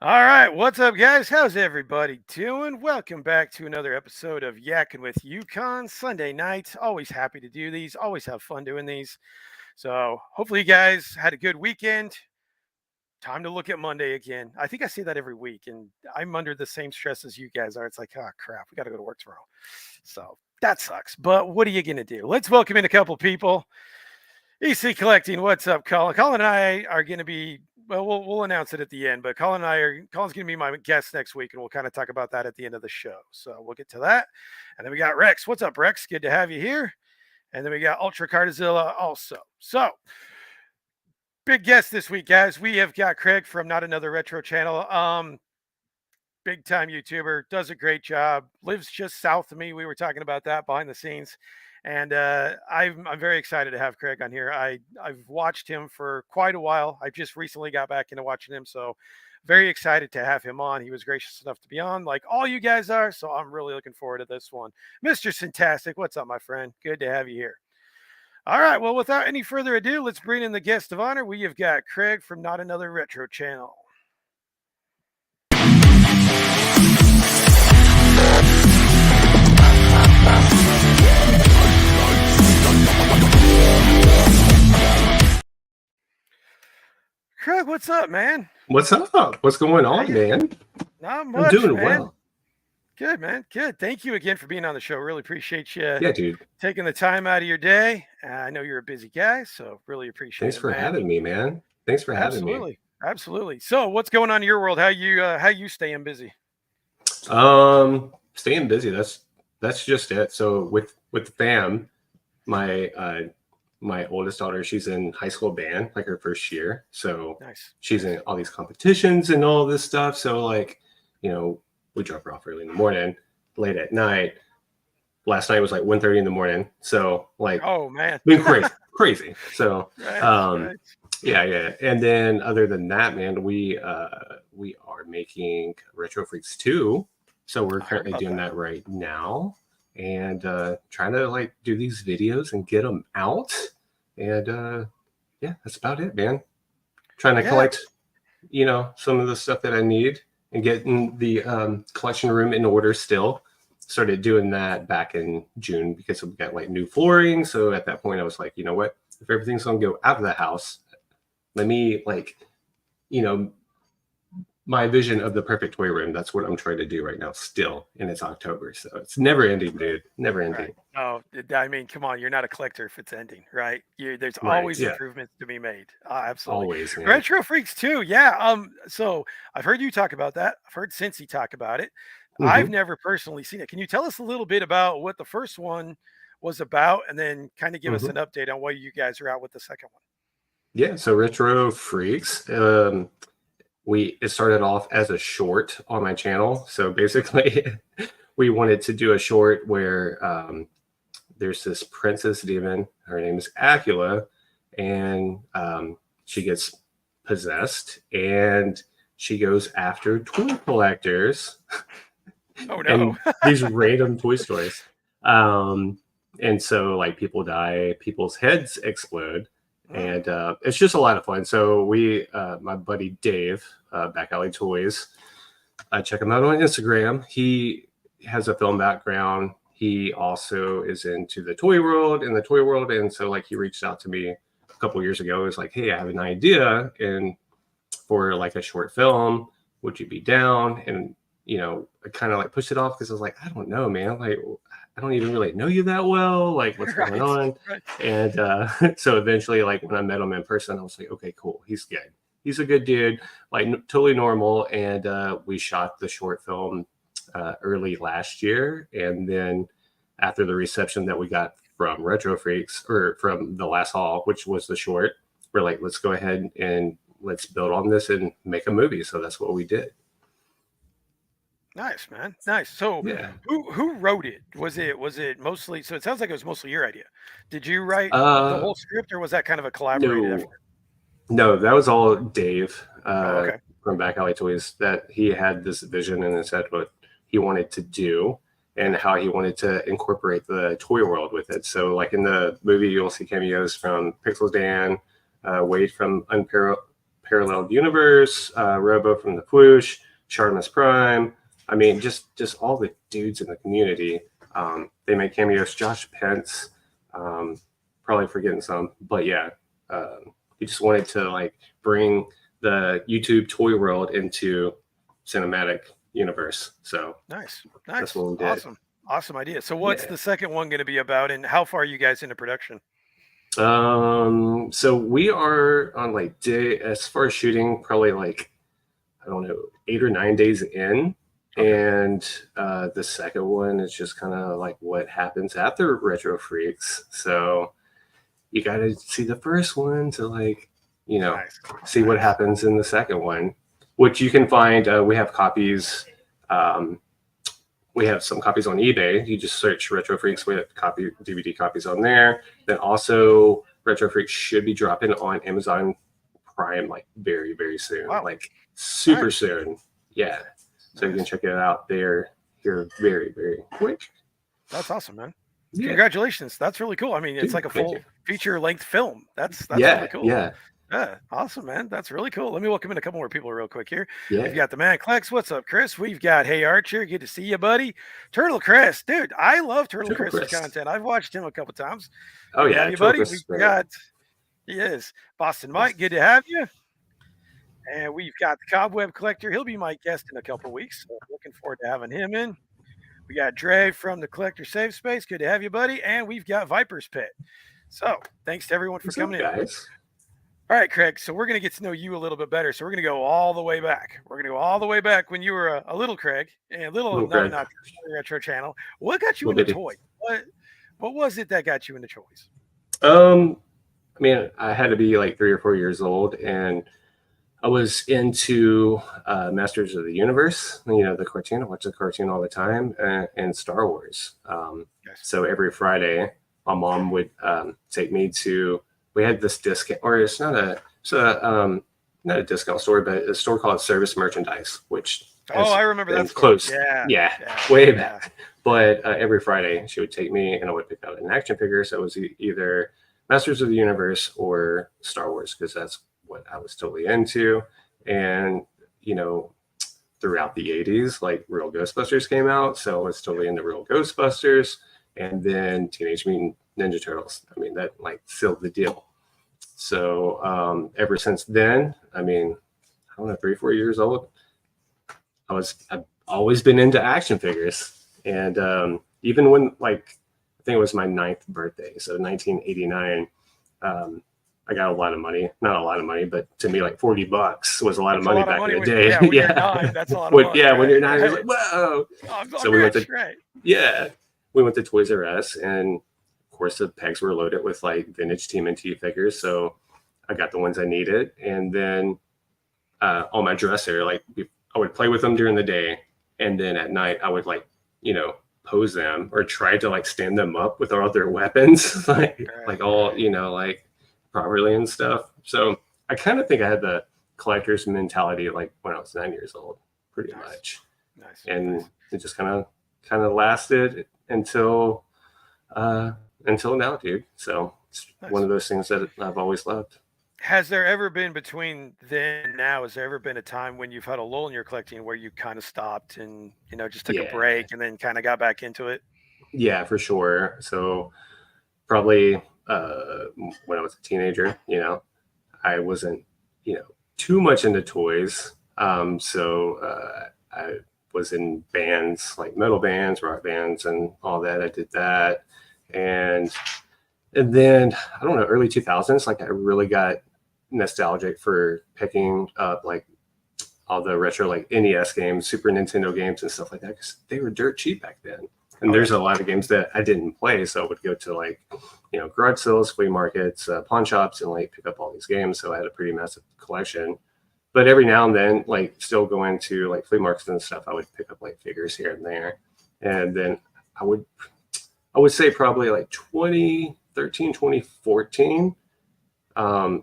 All right, what's up, guys? How's everybody doing? Welcome back to another episode of Yakin with Yukon Sunday nights. Always happy to do these. Always have fun doing these. So hopefully, you guys had a good weekend. Time to look at Monday again. I think I say that every week, and I'm under the same stress as you guys are. It's like, oh crap, we got to go to work tomorrow. So that sucks. But what are you gonna do? Let's welcome in a couple people. EC Collecting, what's up, Colin? Colin and I are going to be, we'll announce it at the end, but Colin's going to be my guest next week, and we'll kind of talk about that at the end of the show. So we'll get to that. And then we got Rex. What's up, Rex? Good to have you here. And then we got Ultra Cardazilla also. So big guest this week, guys. We have got Craig from Not Another Retro channel. Big time YouTuber, does a great job, lives just south of me. We were talking about that behind the scenes. And I'm very excited to have Craig on here. I've watched him for quite a while. I just recently got back into watching him, so very excited to have him on. He was gracious enough to be on, like all you guys are. So I'm really looking forward to this one. Mr. Fantastic, what's up, my friend? Good to have you here. All right, well, without any further ado, let's bring in the guest of honor. We have got Craig from Not Another Retro channel. Craig, what's up, man? What's up? What's going on, man? Not much. I'm doing man. well. Good, man. Good. Thank you again for being on the show. Really appreciate you. Yeah, dude. Taking the time out of your day. I know you're a busy guy, so really appreciate Thanks it. for having me, man. Thanks for having me. Absolutely. So, what's going on in your world? How you staying busy? Staying busy. That's just it. So with the fam, my oldest daughter, she's in high school band, like her first year. So nice. She's in all these competitions and all this stuff. So like, we drop her off early in the morning, late at night. Last night was like 1:30 in the morning. So like, oh man, been crazy. So right. yeah. And then other than that, man, we are making Retro Freaks 2. So we're currently doing that right now, and trying to like do these videos and get them out. And yeah, that's about it, man. Trying to collect, some of the stuff that I need and getting the collection room in order still. Started doing that back in June because we got like new flooring. So at that point I was like, you know what, if everything's going to go out of the house, let me my vision of the perfect toy room. That's what I'm trying to do right now still. And it's October. So it's never ending, dude. Never ending. Right. Oh, I mean, come on. You're not a collector if it's ending, right? There's always improvements to be made. Absolutely. Always. Man. Retro Freaks 2. Yeah. So I've heard you talk about that. I've heard Cincy talk about it. Mm-hmm. I've never personally seen it. Can you tell us a little bit about what the first one was about, and then kind of give us an update on why you guys are out with the second one? Yeah. So Retro Freaks, it started off as a short on my channel. So basically we wanted to do a short where there's this princess demon. Her name is Acula, and she gets possessed and she goes after toy collectors. Oh no. And these random toy stores. And so like people die, people's heads explode. And it's just a lot of fun. So my buddy Dave, Back Alley Toys, check him out on Instagram. He has a film background. He also is into the toy world. And so like he reached out to me a couple years ago. He was like, hey, I have an idea for like a short film. Would you be down? And, I kind of like pushed it off because I was like, I don't know, man. Like, I don't even really know you that well. Like, what's going on? Right. And so eventually, like, when I met him in person, I was like, okay, cool. He's good. He's a good dude, like totally normal. And we shot the short film early last year. And then after the reception that we got from Retro Freaks, or from the last haul, which was the short, we're like, let's go ahead and let's build on this and make a movie. So that's what we did. Nice, man. Nice. So who wrote it? Was it mostly, so it sounds like it was mostly your idea. Did you write the whole script, or was that kind of a collaborative effort? No, that was all Dave from Back Alley Toys. That he had this vision and it said what he wanted to do and how he wanted to incorporate the toy world with it. So like in the movie, you'll see cameos from Pixels Dan, Wade from Parallel Universe, Robo from the Ploosh, Sharmus Prime. I mean, just all the dudes in the community. They make cameos. Josh Pence, probably forgetting some, but yeah, he just wanted to like bring the YouTube toy world into cinematic universe. So Nice, that's nice, what we did. awesome idea. So, what's Yeah. the second one going to be about, and how far are you guys into production? So we are on like day as far as shooting, probably like I don't know, 8 or 9 days in. Okay, And the second one is just kind of like what happens after Retro Freaks. So you got to see the first one to like, nice, see what nice. happens in the second one, which you can find. We have copies. Um, we have some copies on eBay. You just search Retro Freaks. We have DVD copies on there. Then also Retro Freaks should be dropping on Amazon Prime like very, very soon. Wow, Like super nice, soon. Yeah. So you can nice. check it out there here very, very quick. That's awesome, man. Yeah. Congratulations. That's really cool. I mean, it's Dude, like a thank you. full feature length film. That's really Yeah. cool. Yeah. Yeah, awesome, man. That's really cool. Let me welcome in a couple more people real quick here. We've Yeah. got the man Klex. What's up, Chris? We've got Hey Archer. Good to see you, buddy. Turtle Chris, dude. I love Turtle Triple Chris's Crest. content. I've watched him a couple times. Oh Good to have yeah. you, Triple buddy. Crest We've is great. got he is Boston Mike. Good to have you. And we've got the Cobweb Collector. He'll be my guest in a couple weeks. So looking forward to having him in. We got Dre from the Collector Safe Space. Good to have you, buddy. And we've got Viper's Pit. So thanks to everyone for What's up, coming in. guys? All right, Craig. So we're going to get to know you a little bit better. So we're going to go all the way back. We're going to go all the way back when you were a little Craig, and little Little not Greg. not retro channel. What got you Little into bitty. toys? What was it that got you into toys? I mean, I had to be like 3 or 4 years old, and I was into Masters of the Universe. The cartoon. I watch the cartoon all the time, and Star Wars. Yes. So every Friday, my mom would take me to. We had this discount, or not a discount store, but a store called Service Merchandise, which Oh, has I remember been that store. closed. Yeah, Yeah, yeah, way yeah. back. But every Friday, she would take me, and I would pick out an action figure. So it was either Masters of the Universe or Star Wars, because that's what I was totally into. And you know, throughout the 80s, like Real Ghostbusters came out, so I was totally into Real Ghostbusters. And then Teenage Mutant Ninja Turtles. I mean, that like sealed the deal. So ever since then, I mean, I don't know, 3, 4 years old, I've always been into action figures. And even when like I think it was my 9th birthday, so 1989, I got a lot of money. Not a lot of money, but to me, like $40 was a lot of That's a money lot of back money in the when, day. yeah, when you're Yeah. 9, that's a lot of money. Yeah, when you're Right, 9, you're right. like, whoa. I'm So we went rich, to right? Yeah, we went to Toys R Us, and of course the pegs were loaded with like vintage TMNT figures. So I got the ones I needed, and then on my dresser, like I would play with them during the day, and then at night I would like pose them or try to like stand them up with all their weapons, like Right, all right. like properly and stuff. So I kind of think I had the collector's mentality like when I was 9 years old, pretty Nice, much, nice, and nice, it just kind of lasted uh, until now, dude. So it's one nice. of those things that I've always loved. Has there ever been between then and now? Has there ever been a time when you've had a lull in your collecting where you kind of stopped and just took a Yeah, break and then kind of got back into it? yeah, for sure. So probably when I was a teenager, I wasn't, too much into toys. So I was in bands like metal bands, rock bands, and all that. I did that, and then I don't know, early 2000s, like I really got nostalgic for picking up like all the retro like NES games, Super Nintendo games, and stuff like that because they were dirt cheap back then. And Oh yeah, there's a lot of games that I didn't play, so I would go to like garage sales, flea markets, pawn shops, and like pick up all these games. So I had a pretty massive collection. But every now and then, like still going to like flea markets and stuff, I would pick up like figures here and there. And then I would I would say probably like 2013, 2014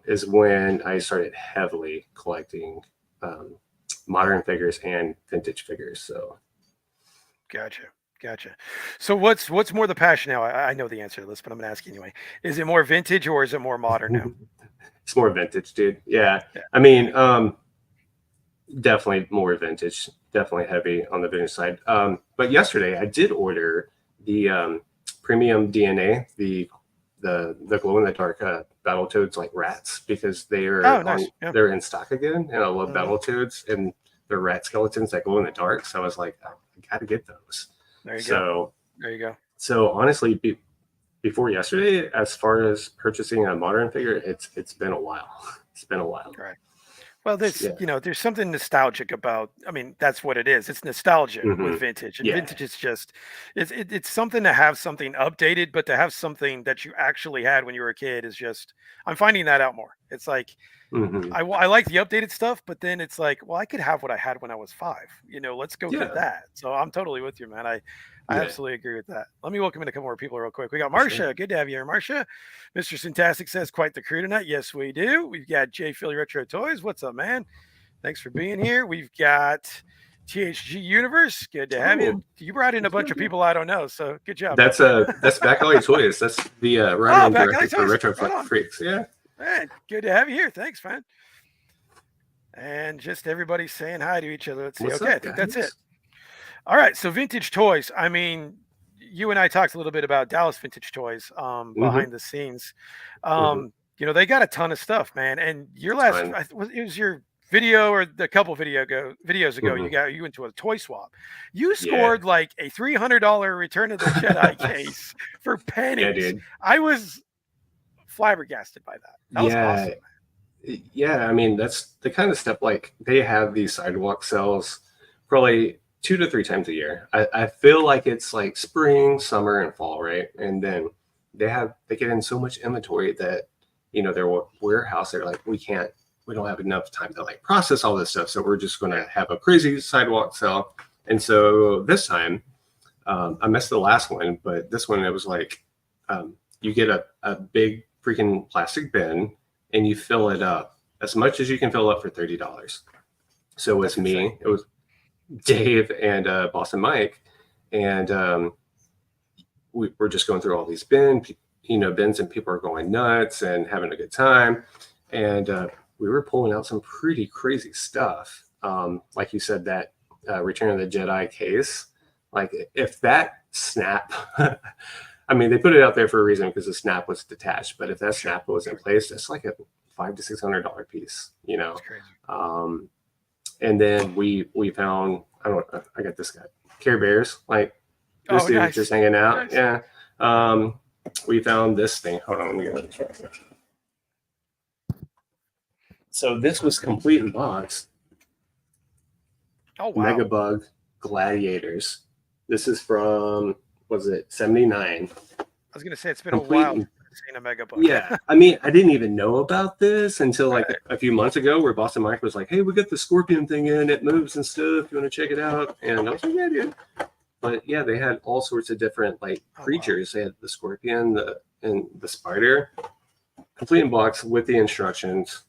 is when I started heavily collecting um, modern figures and vintage figures. So gotcha, gotcha. So what's more the passion now? I know the answer to this, but I'm gonna ask you anyway. Is it more vintage or is it more modern now? It's more vintage, dude. Yeah. Yeah. I mean, definitely more vintage, definitely heavy on the vintage side. But yesterday I did order the premium DNA, the glow in the dark Battletoads like rats because Oh, nice. Yeah. they're in stock again, and I love Hmm. Battletoads and they're rat skeletons that glow in the dark. So I was like, oh, I got to get those. There you go. So There you go. honestly, before yesterday, as far as purchasing a modern figure, it's been a while. It's been a while. Right. Well, this, Yeah. there's something nostalgic about. I mean, that's what it is. It's nostalgia with Hmm. vintage, and Yeah. vintage is just, it's something to have something updated, but to have something that you actually had when you were a kid is just. I'm finding that out more. It's like Hmm. I like the updated stuff, but then it's like, well, I could have what I had when I was 5. Let's go get Yeah. that. So I'm totally with you, man. I Yeah. absolutely agree with that. Let me welcome in a couple more people real quick. We got For sure. Marcia. Good to have you here, Marcia. Mr. Fantastic says, quite the crew tonight. Yes, we do. We've got Jay Philly Retro Toys. What's up, man? Thanks for being here. We've got THG Universe. Good to have you. Oh, You brought in a what's bunch going of on? people I don't know. So good job, man. That's Back Alley Toys. That's the writer Oh, and back alley director for toys. Retro Right on. Freaks. Yeah. Man, good to have you here. Thanks, man. And just everybody saying hi to each other. Let's see. What's Okay, I up, think that's it. guys? All right. So vintage toys. I mean, you and I talked a little bit about Dallas Vintage Toys Hmm. behind the scenes. Hmm. They got a ton of stuff, man. And your last, Ton. it was your video or the couple videos ago, Hmm. you went to a toy swap. You Yeah. scored like a $300 Return of the Jedi case for Yeah, pennies. dude. I was flabbergasted by that. That was Yeah. awesome. Yeah. I mean, that's the kind of stuff like they have these sidewalk sales probably 2 to 3 times a year. I feel like it's like spring, summer, and fall, right? And then they get in so much inventory that their warehouse, they're like, we don't have enough time to like process all this stuff, so we're just going Yeah. to have a crazy sidewalk sale. And so this time, I missed the last one, but this one it was like you get a big freaking plastic bin and you fill it up as much as you can fill up for $30. So it was That's insane. me, it was Dave and Boston Mike, and we were just going through all these bins, and people are going nuts and having a good time, and we were pulling out some pretty crazy stuff. Like you said, that Return of the Jedi case, like if that snap. I mean, they put it out there for a reason because the snap was detached. But if that Sure. snap was in place, that's like a $500 to $600 piece. It's crazy. Um, and then we found I got this guy Care Bears, like this Oh, dude just nice. hanging out. Nice. Yeah. We found this thing. Hold on, let me get this right. So this was complete in box. Oh, wow. Megabug Gladiators. This is from was it 79? I was gonna say it's been a Complete. while since I've seen a mega bug. Yeah, I mean, I didn't even know about this until like Right. a few months ago, where Boston Mike was like, "Hey, we got the Scorpion thing in. It moves and stuff. You want to check it out?" And I was like, "Yeah, dude." But yeah, they had all sorts of different like Oh, wow. creatures. They had the Scorpion, and the Spider, complete in box with the instructions.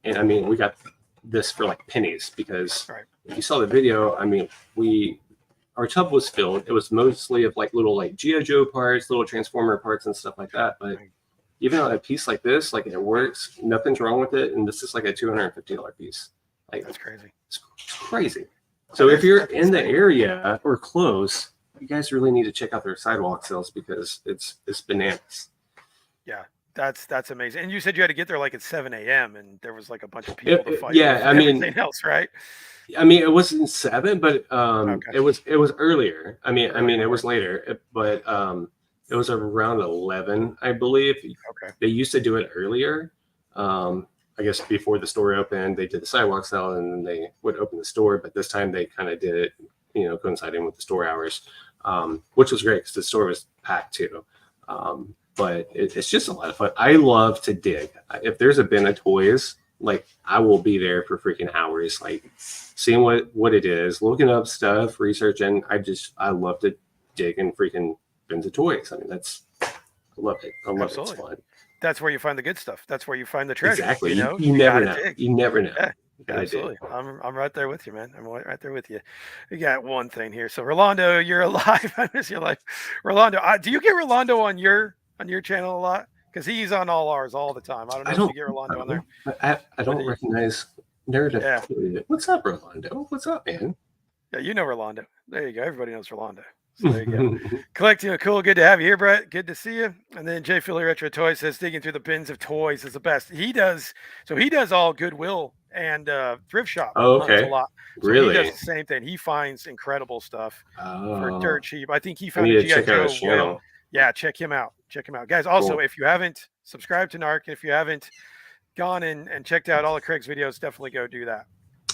And I mean, we got this for like pennies because Right. if you saw the video, I mean, our tub was filled. It was mostly of like little like GI Joe parts, little Transformer parts, and stuff like that. But Right. even on a piece like this, like it works, nothing's wrong with it, and this is like a $250 piece. Like That's crazy. it's crazy. So That if is. you're That's in the insane. area or close, you guys really need to check out their sidewalk sales because it's bananas. Yeah. That's amazing. And you said you had to get there like at 7 a.m. and there was like a bunch of people to fight with Yeah, I mean, everything else, right? it wasn't 7, but Okay. it was earlier. Earlier. It was later, but it was around 11, I believe. Okay. They used to do it earlier. I guess before the store opened, they did the sidewalk sale, and then they would open the store. But this time they kind of did it, coinciding with the store hours, which was great because the store was packed too. But it's just a lot of fun. I love to dig. If there's a bin of toys, like I will be there for freaking hours, like seeing what it is, looking up stuff, researching. I love to dig in freaking bins of toys. I mean, I love it. I love it. It's Absolutely. fun. That's where you find the good stuff. That's where you find the treasure. Exactly. You You never gotta know. dig. You never know. Yeah. You gotta dig. Absolutely. I'm right there with you, man. I'm right there with you. You got one thing here. So Rolando, you're alive. I miss your life. Rolando, do you get Rolando on your channel a lot? because he's on all ours all the time. I don't I know if you don't get Rolando on there, know. I but don't recognize narrative. yeah, What's up, Rolando? What's up, man? yeah, you know Rolando. There you go. Everybody knows Rolando. So there you go. Collecting, cool. Good to have you here, Brett. Good to see you. And then Jay Philly Retro Toys says digging through the bins of toys is the best. He does. So he does all Goodwill and thrift shop Oh, hunts a okay. lot. So he does Really? the same thing. He finds incredible stuff for Oh, dirt cheap. I think he I found need a to GI check out his Joe whale. channel. Yeah, check him out. Check him out, guys. Also, Cool. if you haven't subscribed to N.A.R.C, and if you haven't gone and checked out all of Craig's videos, definitely go do that.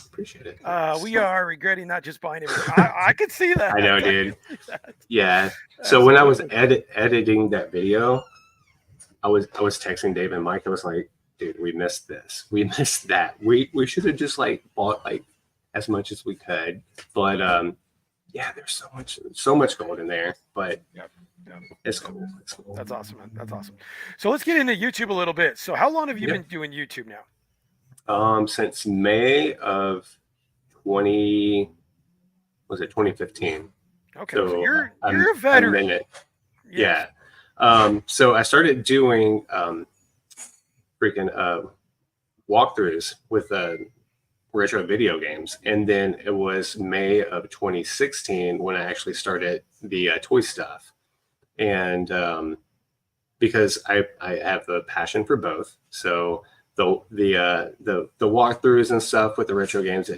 Appreciate it. We are regretting not just buying everything. I could see that. I know, I dude. could see that. Yeah. So when I was Absolutely. editing that video, I was texting Dave and Mike. I was like, dude, we missed this. We missed that. We should have just like bought like as much as we could. But yeah, there's so much gold in there. But Yep. Yep. it's cool. It's cool. That's awesome, man. That's awesome. So let's get into YouTube a little bit. So how long have you Yeah. been doing YouTube now? Since May of 20 was it 2015. Okay, so So you're I'm a veteran. I'm in it. Yes. Yeah. So I started doing freaking walkthroughs with retro video games, and then it was May of 2016 when I actually started the toy stuff, and because I have the passion for both, so the walkthroughs and stuff with the retro games,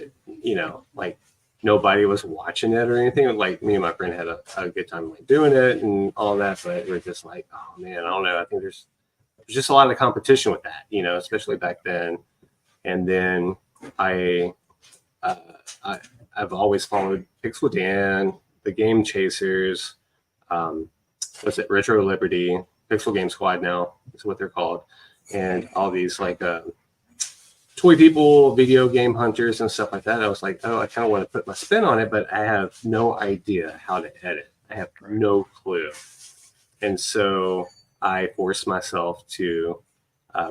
like nobody was watching it or anything. Like me and my friend had a good time like doing it and all that, but we're just like, oh man, I don't know. I think there's just a lot of competition with that, especially back then. And then I, uh, I've always followed Pixel Dan, the Game Chasers, what's it, Retro Liberty, Pixel Game Squad now is what they're called, and all these like toy people, video game hunters, and stuff like that. I was like, oh, I kind of want to put my spin on it, but I have no idea how to edit. I have no clue, and so I forced myself to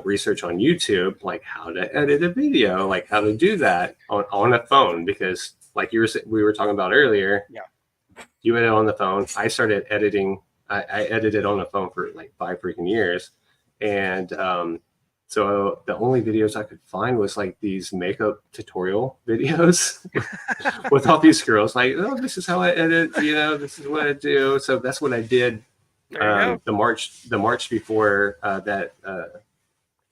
research on YouTube, like how to edit a video, like how to do that on a phone, because like we were talking about earlier, Yeah. you edit on the phone. I started editing. I edited on the phone for like 5 freaking years, and so the only videos I could find was like these makeup tutorial videos with all these girls, like, oh, this is how I edit. This is what I do. So that's what I did. There you go. The March before that.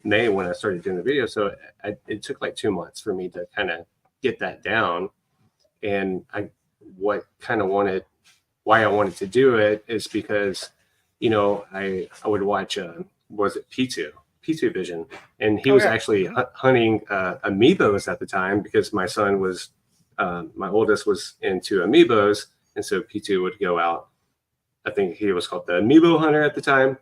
May when I started doing the video. So it took like 2 months for me to kind of get that down. And why I wanted to do it is because, I would watch, was it P2 Vision? And he was actually hunting amiibos at the time, because my son was, my oldest was into amiibos. And so P2 would go out. I think he was called the Amiibo Hunter at the time.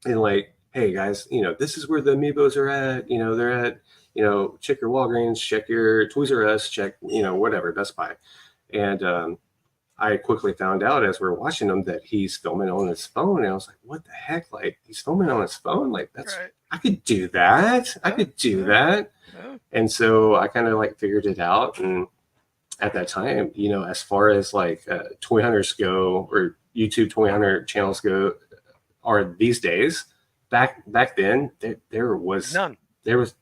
And like, hey guys, this is where the amiibos are at. They're at, check your Walgreens, check your Toys R Us, check, whatever, Best Buy. And I quickly found out as we're watching them that he's filming on his phone. And I was like, what the heck? Like, he's filming on his phone? Like, I could do that. I could do that. And so I kind of like figured it out. And at that time, as far as like toy hunters go, or YouTube toy hunter channels go, are these days, back then there was none. There was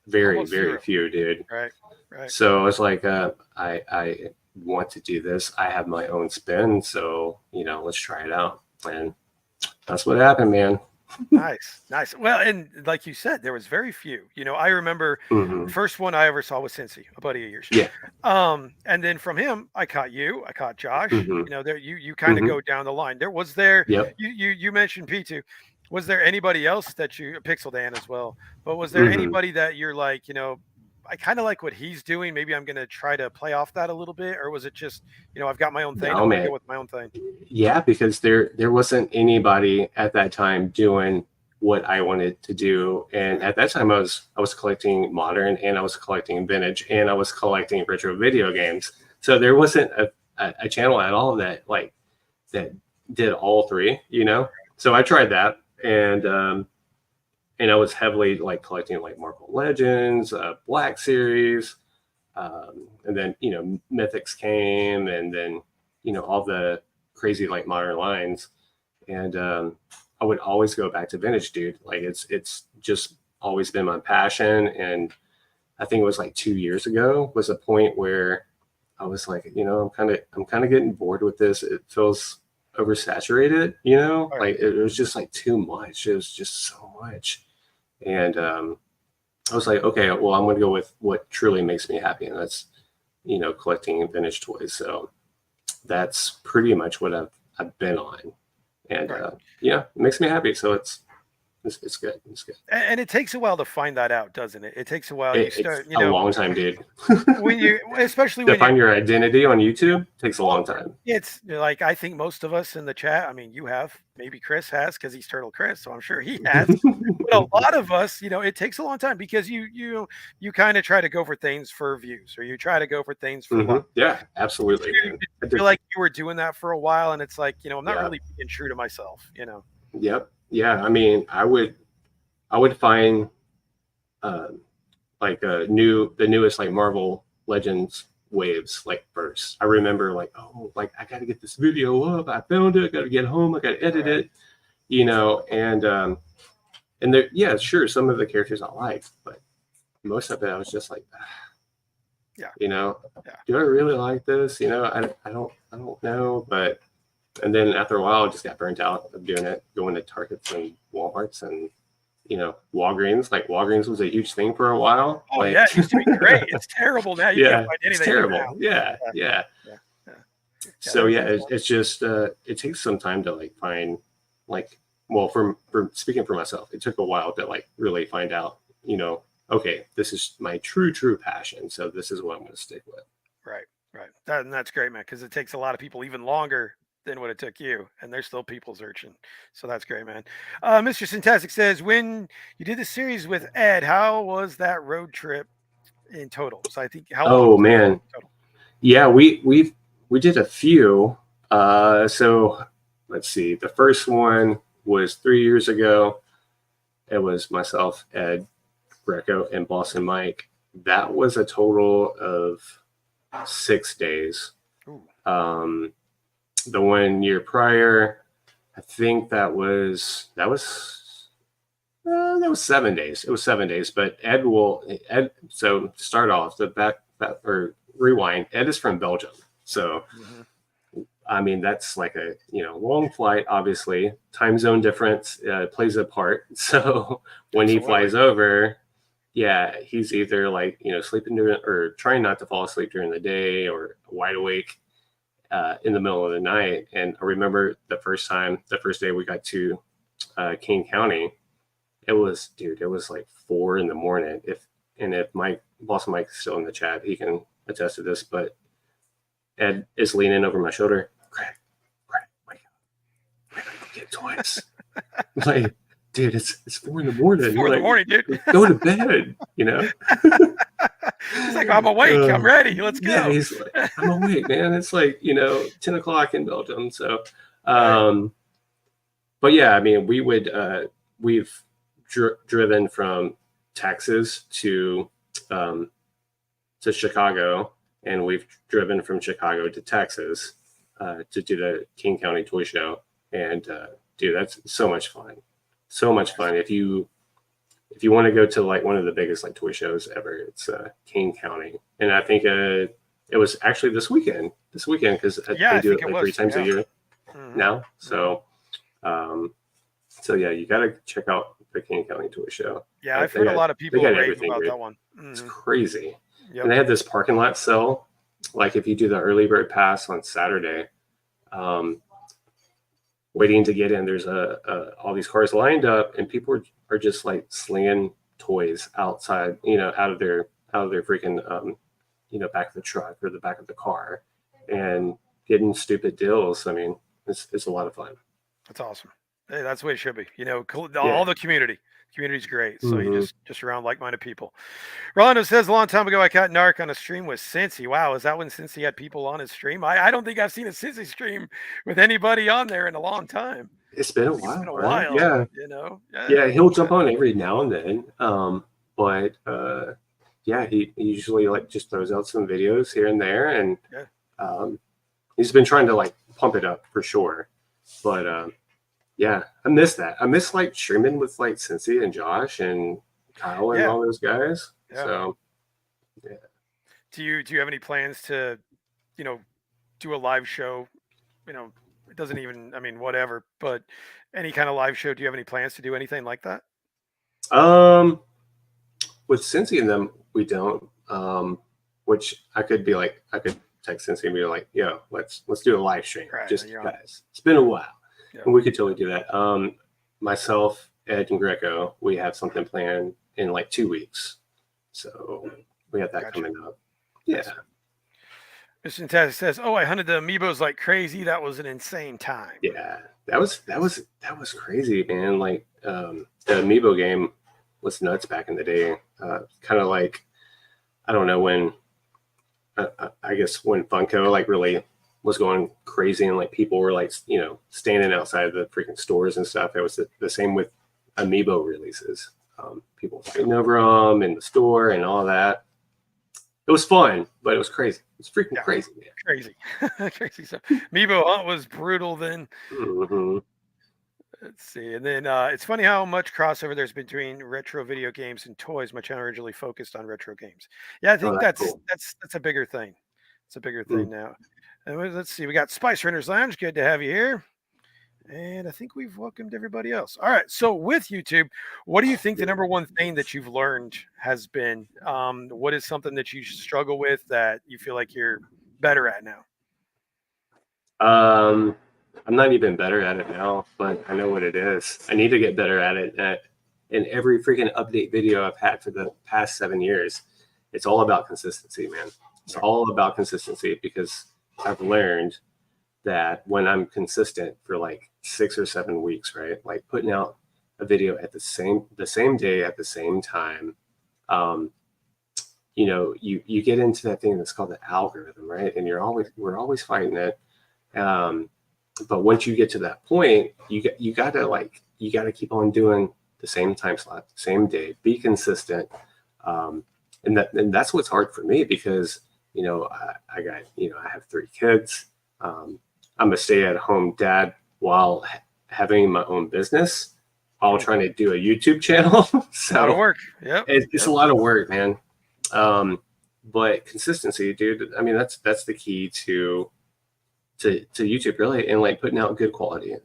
very Almost very zero. few, dude. Right. So I was like, I want to do this. I have my own spin, so let's try it out, and that's what happened, man. Nice. Well, and like you said, there was very few. I remember the first one I ever saw was Cincy, a buddy of yours. Yeah. And then from him, I caught you. I caught Josh. Mm-hmm. There you kind of go down the line. Yep. You mentioned P2. Was there anybody else that you Pixel Dan as well? But was there anybody that you're like, I kind of like what he's doing. Maybe I'm going to try to play off that a little bit, or was it just, I've got my own thing. I'm going to go with my own thing. Yeah, because there wasn't anybody at that time doing what I wanted to do, and at that time I was collecting modern, and I was collecting vintage, and I was collecting retro video games. So there wasn't a channel at all that did all three. So I tried that, and I was heavily like collecting like Marvel Legends, Black Series, and then Mythics came, and then all the crazy like modern lines, and I would always go back to vintage, dude. Like it's just always been my passion. And I think it was like 2 years ago was a point where I was like, I'm kind of getting bored with this. It feels oversaturated, All right. like it was just like too much. It was just so much. And I was like, okay, well, I'm going to go with what truly makes me happy. And that's, collecting vintage toys. So that's pretty much what I've been on. And Right. yeah, it makes me happy. So it's good. It's good. And it takes a while to find that out, doesn't it? It takes a while. You It's start, a long time, dude. when you, especially To when you're, find your identity on YouTube takes a well, long time. it's like I think most of us in the chat. I mean, you have, maybe Chris has because he's Turtle Chris, so I'm sure he has. But a lot of us, it takes a long time because you kind of try to go for things for views, or you try to go for things for love. Yeah, absolutely, You man. did I you did. feel like you were doing that for a while, and it's like, I'm not Yeah. really being true to myself. Yep. Yeah. I mean, I would find uh, like the newest like Marvel Legends waves like first. I remember like, oh, like I got to get this video up. I found it. I got to get home. I got to edit Right. it. And there, yeah, sure, some of the characters I liked, but most of it I was just like, Yeah. you know, Yeah. do I really like this? I don't know, but and then after a while, I just got burnt out of doing it, going to Targets and WalMarts and Walgreens. Like Walgreens was a huge thing for a while. Oh Like, yeah, it used to be great. It's terrible now. You can't yeah, find it's anything there now. terrible. Yeah, Yeah. yeah. Yeah. Yeah. Yeah. So yeah, it's just it takes some time to like find like well, for speaking for myself, it took a while to like really find out. Okay, this is my true passion. So this is what I'm going to stick with. Right. Right. And that's great, man, because it takes a lot of people even longer than what it took you, and there's still people searching. So that's great, man. Mr. Fantastic says, when you did the series with Ed, how was that road trip in total? So I think how long Oh was that man, total? yeah, we did a few. So let's see. The first one was 3 years ago. It was myself, Ed, Greco, and Boston Mike. That was a total of 6 days. Ooh. The 1 year prior, I think that was 7 days. It was 7 days. But Ed. So to start off, the back or rewind. Ed is from Belgium, so Mm-hmm. I mean that's like a long flight. Obviously, time zone difference plays a part. So when he Absolutely. flies over, yeah, he's either like sleeping during or trying not to fall asleep during the day or wide awake in the middle of the night. And I remember the first day we got to King County, it was like 4 a.m. If Mike's still in the chat, he can attest to this. But Ed is leaning over my shoulder. Greg, wake up! We gotta go get toys. Like, dude, it's 4 a.m. It's 4 in the morning, dude. Go to bed. He's like, I'm awake. I'm ready. Let's go. Yeah, he's like, I'm awake, man. It's like 10 o'clock in Belgium. So, Right. but yeah, I mean, we've driven from Texas to Chicago, and we've driven from Chicago to Texas to do the King County Toy Show. And dude, that's so much fun. So much fun. If you want to go to like one of the biggest like toy shows ever, it's King County, and I think it was actually this weekend because they do it like 3 times a year now. So, yeah, you got to check out the King County Toy Show. Yeah, I've heard a lot of people rave about that one. It's crazy. Yep. And they had this parking lot sale. Like if you do the early bird pass on Saturday, waiting to get in, there's all these cars lined up, and people are just like slinging toys outside, out of their freaking, back of the truck or the back of the car, and getting stupid deals. I mean, it's a lot of fun. That's awesome. Hey, that's the way it should be. All the community's great. So you just around like-minded people. Rolando says a long time ago I caught N.A.R.C on a stream with Cincy. Wow, is that when Cincy had people on his stream? I don't think I've seen a Cincy stream with anybody on there in a long time. It's been a while. It's been a right? while. Yeah. Yeah, he'll jump on every now and then. But yeah, he usually like just throws out some videos here and there, and he's been trying to like pump it up for sure. But Yeah, I miss that. I miss like streaming with like Cincy and Josh and Kyle and Yeah, all those guys. yeah. So yeah. Do you have any plans to, you know, do a live show? You know, it doesn't even, I mean, whatever, but any kind of live show, do you have any plans to do anything like that? Um, with Cincy and them, we don't. Which I could be like, I could text Cincy and be like, "Yo, let's do a live stream, Right. just You're on. guys. It's been a while, Yeah. and we could totally do that." Myself, Ed, and Greco, we have something planned in like 2 weeks, so we have that Gotcha. coming up. Yeah, Nice. Mr. Fantastic says, "Oh, I hunted the amiibos like crazy. That was an insane time." yeah, that was crazy, man. Like the Amiibo game was nuts back in the day. Kind of like I don't know when I guess when Funko like really was going crazy and like people were like standing outside the freaking stores and stuff. It was the same with Amiibo releases. People fighting over them in the store and all that. It was fun, but it was crazy. It was freaking Yeah, crazy, man. crazy, crazy. So, Amiibo hunt was brutal. Then Mm-hmm. let's see, and then it's funny how much crossover there's between retro video games and toys. My channel originally focused on retro games. Yeah, I Oh, think that's that's cool. that's a bigger thing. It's a bigger Mm. thing now. And let's see, we got Spice Runners Lounge. Good to have you here. And I think we've welcomed everybody else. All right. So with YouTube, what do you think the number one thing that you've learned has been? What is something that you struggle with that you feel like you're better at now? Um, I'm not even better at it now, but I know what it is. I need to get better at it. In every freaking update video I've had for the past 7 years, it's all about consistency, man. It's Yeah. all about consistency because I've learned that when I'm consistent for like 6 or 7 weeks, right? Like putting out a video at the same day at the same time, um, you get into that thing that's called the algorithm, right? And we're always fighting it. Um, but once you get to that point, you gotta keep on doing the same time slot, same day, be consistent, and that's what's hard for me because I got I have 3 kids. Um, I'm a stay-at-home dad while having my own business, while Mm, trying to do a YouTube channel. a lot of So work. Yep. it's a Yep. lot of work, man. Um, but consistency, dude. I mean, that's the key to YouTube really, and like putting out good quality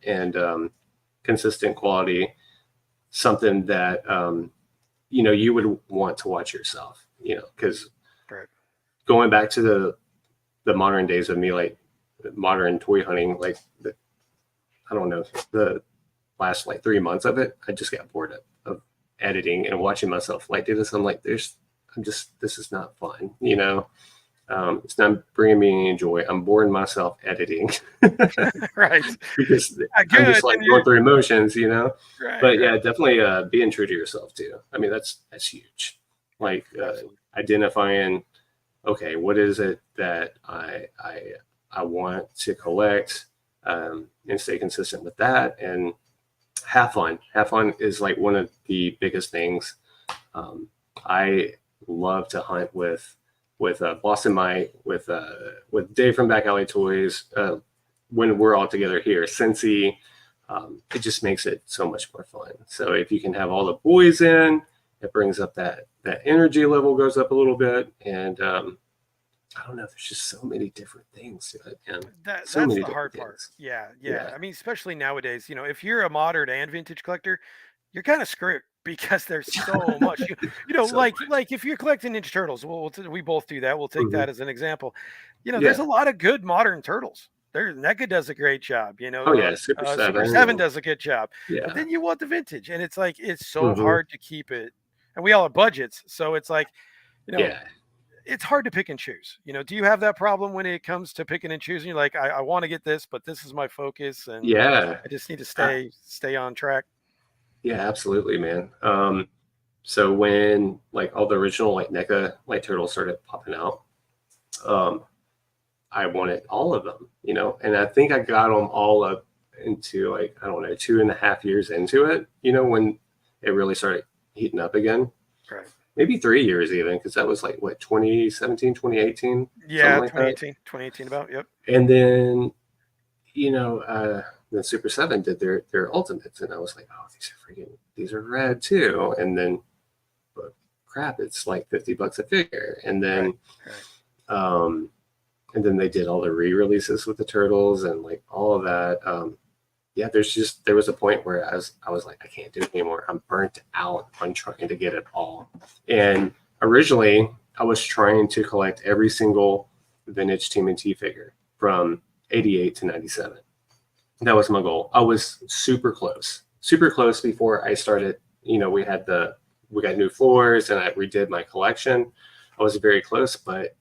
and consistent quality, something that you would want to watch yourself. Because Right. going back to the modern days of me, like modern toy hunting, like I don't know, the last like 3 months of it, I just got bored of editing and watching myself like do this. I'm like, this is not fun. It's not bringing me any joy. I'm boring myself editing Right. because I'm Good. just like Then going you're through emotions. right. But yeah, Right. definitely being true to yourself too. I mean, that's huge. Yep. Like Absolutely. identifying, okay, what is it that I want to collect, and stay consistent with that, and have fun. Have fun is like one of the biggest things. Um, I love to hunt with Boston Mite, with Dave from Back Alley Toys. When we're all together here, Cincy, it just makes it so much more fun. So if you can have all the boys in, it brings up that energy level goes up a little bit, and I don't know. There's just so many different things to it, and so That's many the different hard part. things. Yeah, yeah. Yeah. I mean, especially nowadays, if you're a modern and vintage collector, you're kind of screwed because there's so much. So much. Like if you're collecting Ninja Turtles, we both do that. We'll take Hmm. that as an example. There's Yeah. a lot of good modern turtles. There, NECA does a great job. Oh yeah. Super Super Seven. Seven And does a good job. But yeah. then you want the vintage, and it's like it's so Hmm. hard to keep it. And we all have budgets, so it's like, you know, Yeah. it's hard to pick and choose. Do you have that problem when it comes to picking and choosing? You're like, I want to get this, but this is my focus, and Yeah. I just need to Uh, stay on track. yeah. Absolutely, man. So when like all the original like NECA like turtles started popping out, um, I wanted all of them, and I think I got them all up into like I don't know 2.5 years into it, when it really started heating up again. Right. Maybe 3 years even, because that was like what 2017, 2018, something Yeah, like that. 2018 about. Yep. And then, you know, uh, then Super 7 did their ultimates, and I was like, oh, these are rad too. And then, but crap, it's like $50 a figure. Right. Right. Um, and then they did all the re-releases with the turtles and like all of that. Yeah, there was a point where I was like, I can't do it anymore. I'm burnt out on trying to get it all. And originally, I was trying to collect every single vintage TMNT figure from 88 to 97. That was my goal. I was super close before I started. You know, we got new floors and I redid my collection. I was very close, but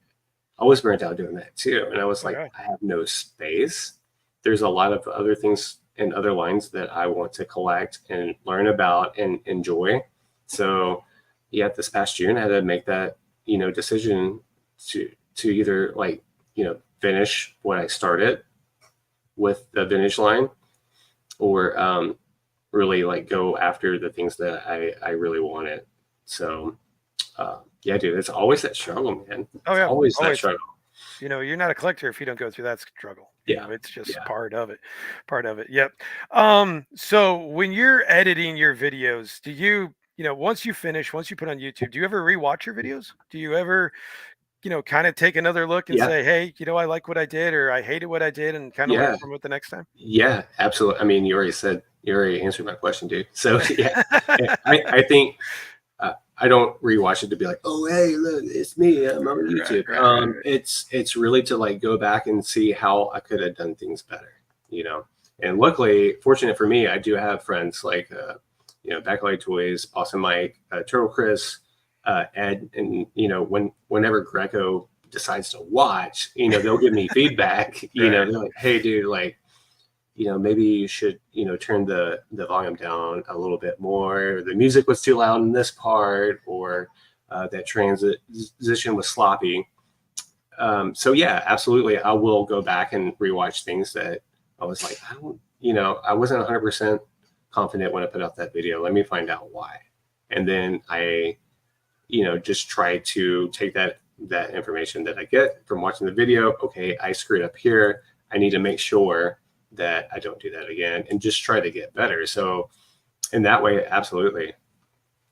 I was burnt out doing that too. And I was like, Okay. I have no space. There's a lot of other things and other lines that I want to collect and learn about and enjoy. So yeah, this past June I had to make that, decision to either like, finish what I started with the vintage line or really like go after the things that I really wanted. So yeah, dude, it's always that struggle, man. Oh It's yeah. always that Always. struggle. You're not a collector if you don't go through that struggle. Yeah, It's just yeah, part of it. Part of it. Yep. So when you're editing your videos, do you, once you finish, once you put on YouTube, do you ever rewatch your videos? Do you ever, kind of take another look and yeah, say, hey, I like what I did or I hated what I did and kind of learn yeah, from it the next time? yeah, absolutely. I mean, you already answered my question, dude. So yeah, I think I don't rewatch it to be like, oh hey, look, it's me. I'm on Right, YouTube. right, right, right. It's really to like go back and see how I could have done things better, you know. And luckily, fortunate for me, I do have friends like Backlight Toys, Awesome Mike, Turtle Chris, Ed, and whenever Greco decides to watch, they'll give me feedback. They're Right. like, hey, dude, like maybe you should, turn the volume down a little bit more. The music was too loud in this part, or that transition was sloppy. So yeah, absolutely, I will go back and rewatch things that I was like, I wasn't 100% confident when I put out that video. Let me find out why, and then I, just try to take that information that I get from watching the video. Okay, I screwed up here. I need to make sure that I don't do that again and just try to get better. So in that way, absolutely.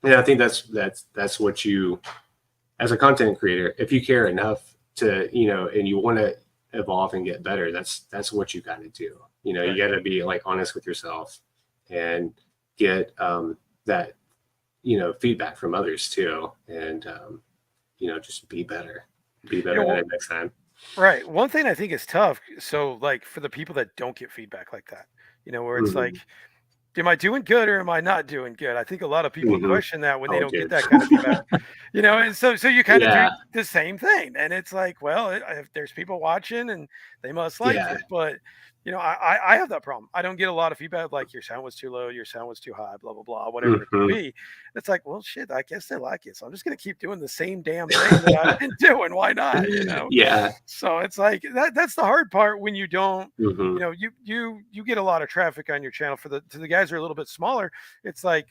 And I think that's what you, as a content creator, if you care enough to, and you want to evolve and get better, that's what you got to do. You Right. got to be like honest with yourself and get that, feedback from others too. And, just be better Well, next time. right. One thing I think is tough. So, like, for the people that don't get feedback like that, where it's like, Hmm. am I doing good or am I not doing good? I think a lot of people Hmm. question that when they Oh, don't get dude. that kind of feedback, and so you kind of do Yeah. the same thing, and it's like, well, if there's people watching and they must like Yeah. it, but I have that problem. I don't get a lot of feedback like your sound was too low, your sound was too high, blah blah blah, whatever it could Hmm. be. It's like, well, shit, I guess they like it, so I'm just gonna keep doing the same damn thing that I've been doing. Why not? Yeah. So it's like that's the hard part when you don't Hmm. you get a lot of traffic on your channel for the to the guys who are a little bit smaller. It's like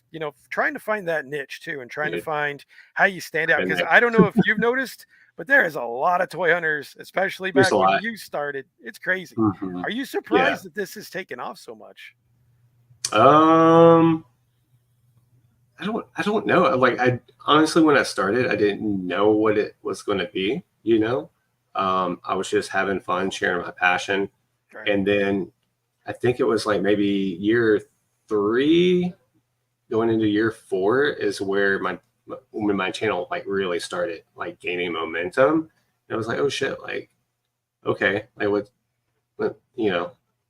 trying to find that niche too and trying to Dude, find how you stand I've out been because there. I don't know if you've noticed, but there is a lot of toy hunters, especially There's back a when lot. you started. It's crazy. Hmm. Are you Yeah. surprised that this has taken off so much? Um, I don't know. Like I honestly, when I started, I didn't know what it was going to be. I was just having fun, sharing my passion, Right. and then I think it was like maybe year three, going into year four, is where when my channel like really started like gaining momentum. And I was like, oh shit, like okay, like what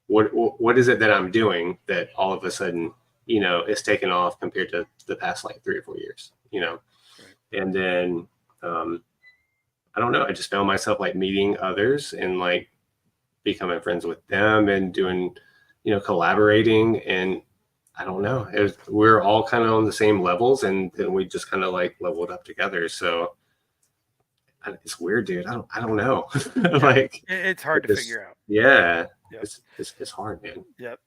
what is it that I'm doing that all of a sudden is taken off compared to the past like 3 or 4 years, Right. and then um, I don't know, I just found myself like meeting others and like becoming friends with them and doing collaborating, and I don't know, we're all kind of on the same levels, and then we just kind of like leveled up together. So it's weird, dude. I don't know. Yeah. Like It's hard it to just, figure out. yeah, Yep. it's hard, man. Yep.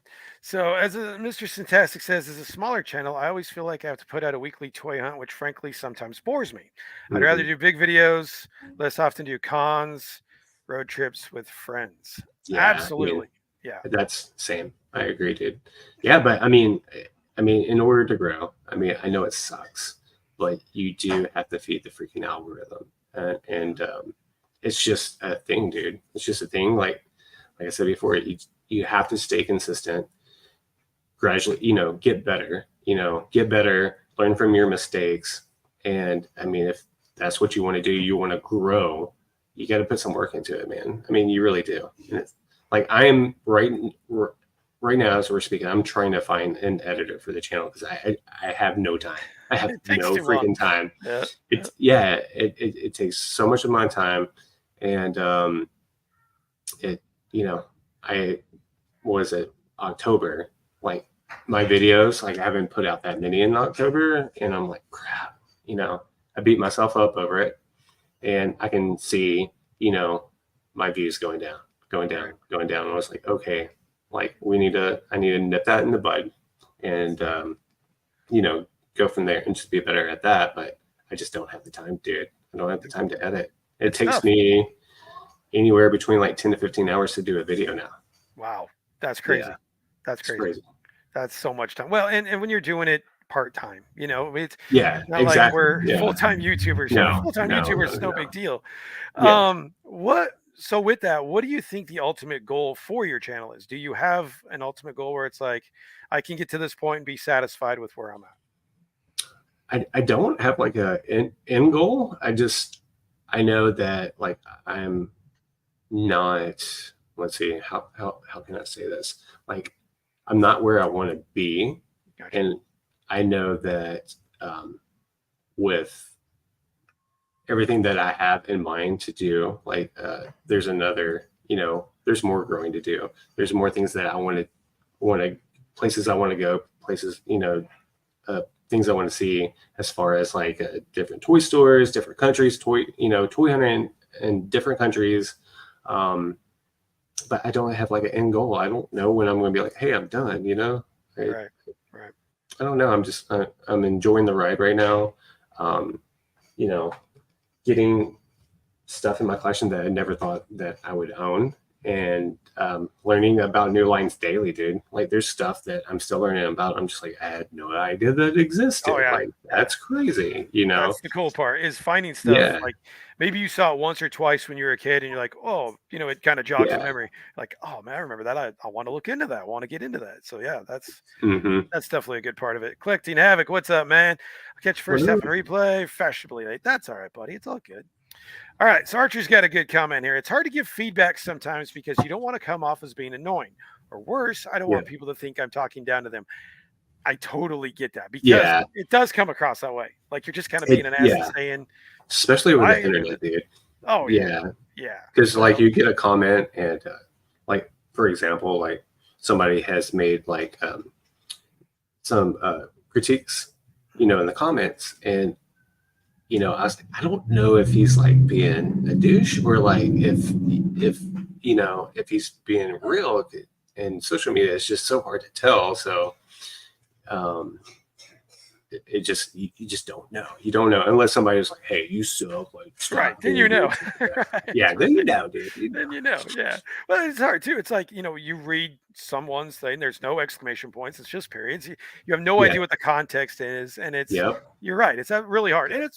So, as Mr. Fantastic says, as a smaller channel, I always feel like I have to put out a weekly toy hunt, which frankly sometimes bores me. I'd rather Hmm. do big videos, less often do cons, road trips with friends. Yeah, I mean, Absolutely. Yeah. that's same. I agree, dude. Yeah, but I mean, in order to grow, I mean, I know it sucks, but you do have to feed the freaking algorithm, and it's just a thing, dude. It's just a thing. Like I said before, you have to stay consistent, gradually, get better, get better, learn from your mistakes. And I mean, if that's what you want to do, you want to grow, you got to put some work into it, man. I mean, you really do. And it's like I am right now as we're speaking, I'm trying to find an editor for the channel because I have no time. I have It takes no too long. freaking time. Yeah. It's yeah, it takes so much of my time, and it I was it October, like my videos, like I haven't put out that many in October, and I'm like, crap, I beat myself up over it, and I can see, my views going down, going down, Right. going down. And I was like, okay, like I need to nip that in the bud, and you know, go from there and just be better at that. But I just don't have the time, dude. I don't have the time to edit. It It's takes tough. me anywhere between like 10 to 15 hours to do a video now. Wow. That's Yeah, crazy. That's it's crazy. crazy. That's so much time. Well, and when you're doing it part time, it's Yeah, not like exactly. we're Yeah. full time YouTubers here. No, Full time no, YouTubers no, is no no. big deal. Yeah. What so with that, what do you think the ultimate goal for your channel is? Do you have an ultimate goal where it's like I can get to this point and be satisfied with where I'm at? I don't have like a end goal. I know that like I'm not, let's see, how can I say this? Like I'm not where I want to be. Gotcha. And I know that with everything that I have in mind to do, like there's another, there's more growing to do. There's more things that I want to places I want to go, places, things I want to see as far as like different toy stores, different countries, toy hunting in different countries. Um, but I don't have like an end goal. I don't know when I'm going to be like, hey, I'm done. I, Right. Right. I don't know. I'm enjoying the ride right now. Um, you know, getting stuff in my collection that I never thought that I would own, and learning about new lines daily, dude. Like there's stuff that I'm still learning about. I'm just like, I had no idea that Oh existed. yeah. Like Yeah. that's crazy. That's the cool part is finding stuff Yeah, like maybe you saw it once or twice when you were a kid and you're like, oh, it kind of jogs a yeah. memory. Like, oh man, I remember that. I want to look into that. I want to get into that. So yeah, Mm-hmm. that's definitely a good part of it. Collecting Havoc, what's up, man? I'll catch your first half in replay. Fashionably late. That's all right, buddy. It's all good. All right. So Archer's got a good comment here. It's hard to give feedback sometimes because you don't want to come off as being annoying. Or worse, I don't Yeah, want people to think I'm talking down to them. I totally get that because yeah. it does come across that way. Like you're just kind of being an ass and Yeah. saying, Especially over I the agree with internet, it. dude. Oh yeah. Yeah, Yeah. because like So you get a comment and like for example, like somebody has made like some critiques, in the comments, and I was like, I don't know if he's like being a douche or like if if he's being real. And social media is just so hard to tell. So um, it just you just don't know. You don't know unless somebody's like, "Hey, you suck. Like, right. stop Then being you a know. douche." Right. Yeah, then you Right. know, dude. Then you know. Yeah. Well, it's hard too. It's like, you read someone's thing, there's no exclamation points, it's just periods. You have no Yeah. idea what the context is. And Yep. you're right. It's really hard. And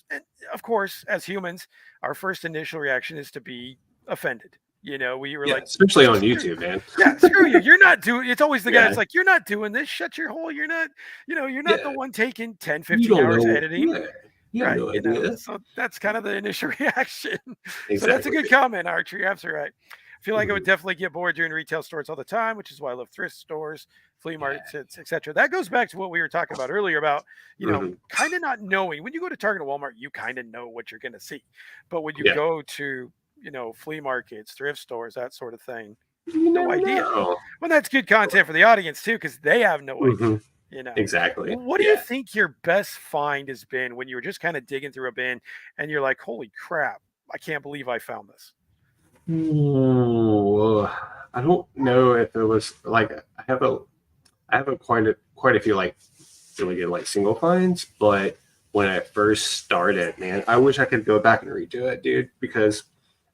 of course, as humans, our first initial reaction is to be offended. We were Yeah, like, especially on YouTube, man. yeah, screw you. You're not doing it's always the guy Yeah. that's like, you're not doing this. Shut your hole. You're not the Yeah. one taking 10, You 15 don't hours know. editing. Yeah. You have Right. no idea. So that's kind of the initial reaction. So that's a Exactly. good comment, Archer. You're absolutely right. I feel like I would Mhm. definitely get bored during retail stores all the time, which is why I love thrift stores, flea Yeah. markets, etc. That goes back to what we were talking about earlier about, Hmm. kind of not knowing. When you go to Target or Walmart, you kind of know what you're going to see. But when you Yeah. go to, flea markets, thrift stores, that sort of thing, You no never idea. know. Well, that's good content for the audience too, because they have no idea. Hmm. You know, Exactly. what do you Yeah. think your best find has been when you were just kind of digging through a bin and you're like, "Holy crap! I can't believe I found this." Ooh, I don't know if it was like I have a quite a few like really good like single finds, but when I first started, man, I wish I could go back and redo it, dude, because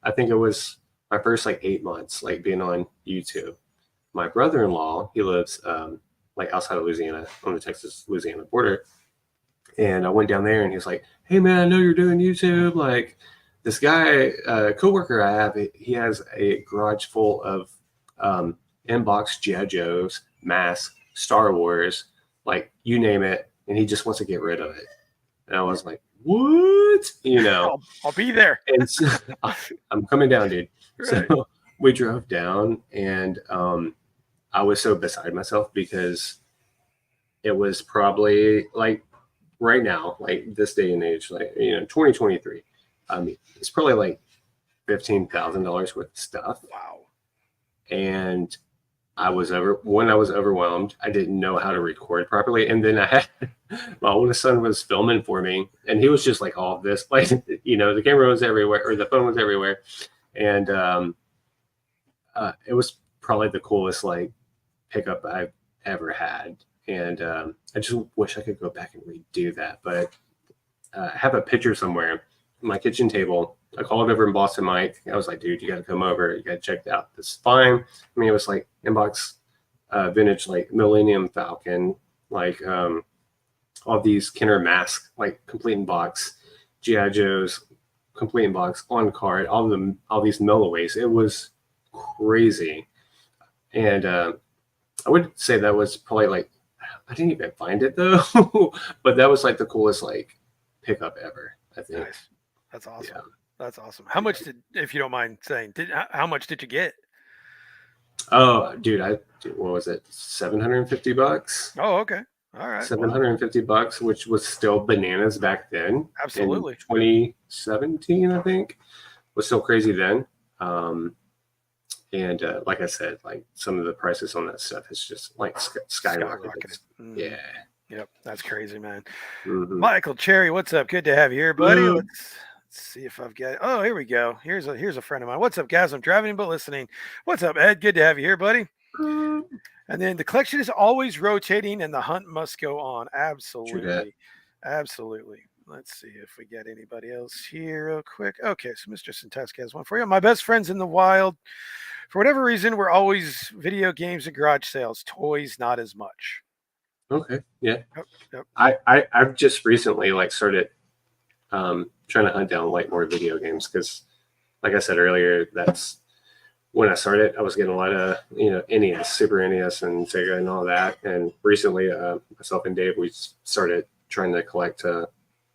I think it was my first like 8 months like being on YouTube. my brother-in-law, he lives like outside of Louisiana on the Texas-Louisiana border. And I went down there and he was like, "Hey man, I know you're doing YouTube. Like this guy, coworker I have, he has a garage full of inbox G.I. Joes, masks, Star Wars, like you name it, and he just wants to get rid of it." And I was like, "What?" You know. I'll be there. And so, I'm coming down, dude. Right. So we drove down, and I was so beside myself because it was probably like right now, like this day and age, like 2023. It's probably like $15,000 worth of stuff, Wow. and I was overwhelmed. I didn't know how to record properly, and then I had my oldest son was filming for me, and he was just like all of this, like the camera was everywhere or the phone was everywhere, and it was probably the coolest like pickup I've ever had, and I just wish I could go back and redo that, but I have a picture somewhere on my kitchen table. I called over in Boston Mike. I was like, "Dude, you got to come over. You got to check it out. This is fine." I mean, it was like inbox vintage, like Millennium Falcon, like all these Kenner masks, like complete in box, G.I. Joe's, complete in box, on card, all these Melloways. It was crazy. And I would say that was probably like, I didn't even find it though, but that was like the coolest like pickup ever, I think. Nice. That's awesome. Yeah. That's awesome. How much if you don't mind saying, how much did you get? Oh, dude, what was it? $750. Oh, okay. All right. $750, which was still bananas back then. Absolutely. In 2017, I think, was still crazy then. And like I said, like some of the prices on that stuff is just like skyrocketed. Yeah. Yep. That's crazy, man. Mm-hmm. Michael Cherry, what's up? Good to have you here, buddy. Let's see if I've got. Oh, here we go. Here's a friend of mine. What's up, guys? I'm driving but listening. What's up, Ed? Good to have you here, buddy. And then the collection is always rotating, and the hunt must go on. Absolutely, absolutely. Let's see if we get anybody else here real quick. Okay, so Mr. Sintesk has one for you. My best friends in the wild. For whatever reason, we're always video games and garage sales. Toys, not as much. Okay. Yeah. Yep. I've just recently like started trying to hunt down like more video games because, like I said earlier, that's when I started. I was getting a lot of NES, Super NES, and Sega and all that. And recently, myself and Dave, we started trying to collect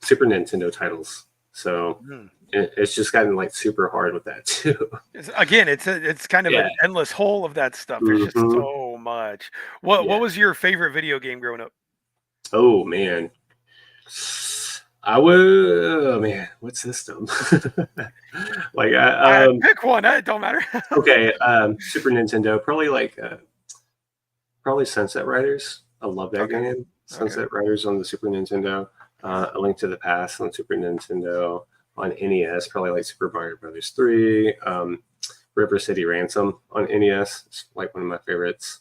Super Nintendo titles. So it's just gotten like super hard with that too. It's kind of an endless hole of that stuff. There's just so much. What was your favorite video game growing up? Oh man, what system? Like pick one. It don't matter. Okay, Super Nintendo, probably Sunset Riders. I love that game. Sunset Riders on the Super Nintendo. A Link to the Past on the Super Nintendo. On NES, probably like Super Mario Brothers 3. River City Ransom on NES. It's like one of my favorites.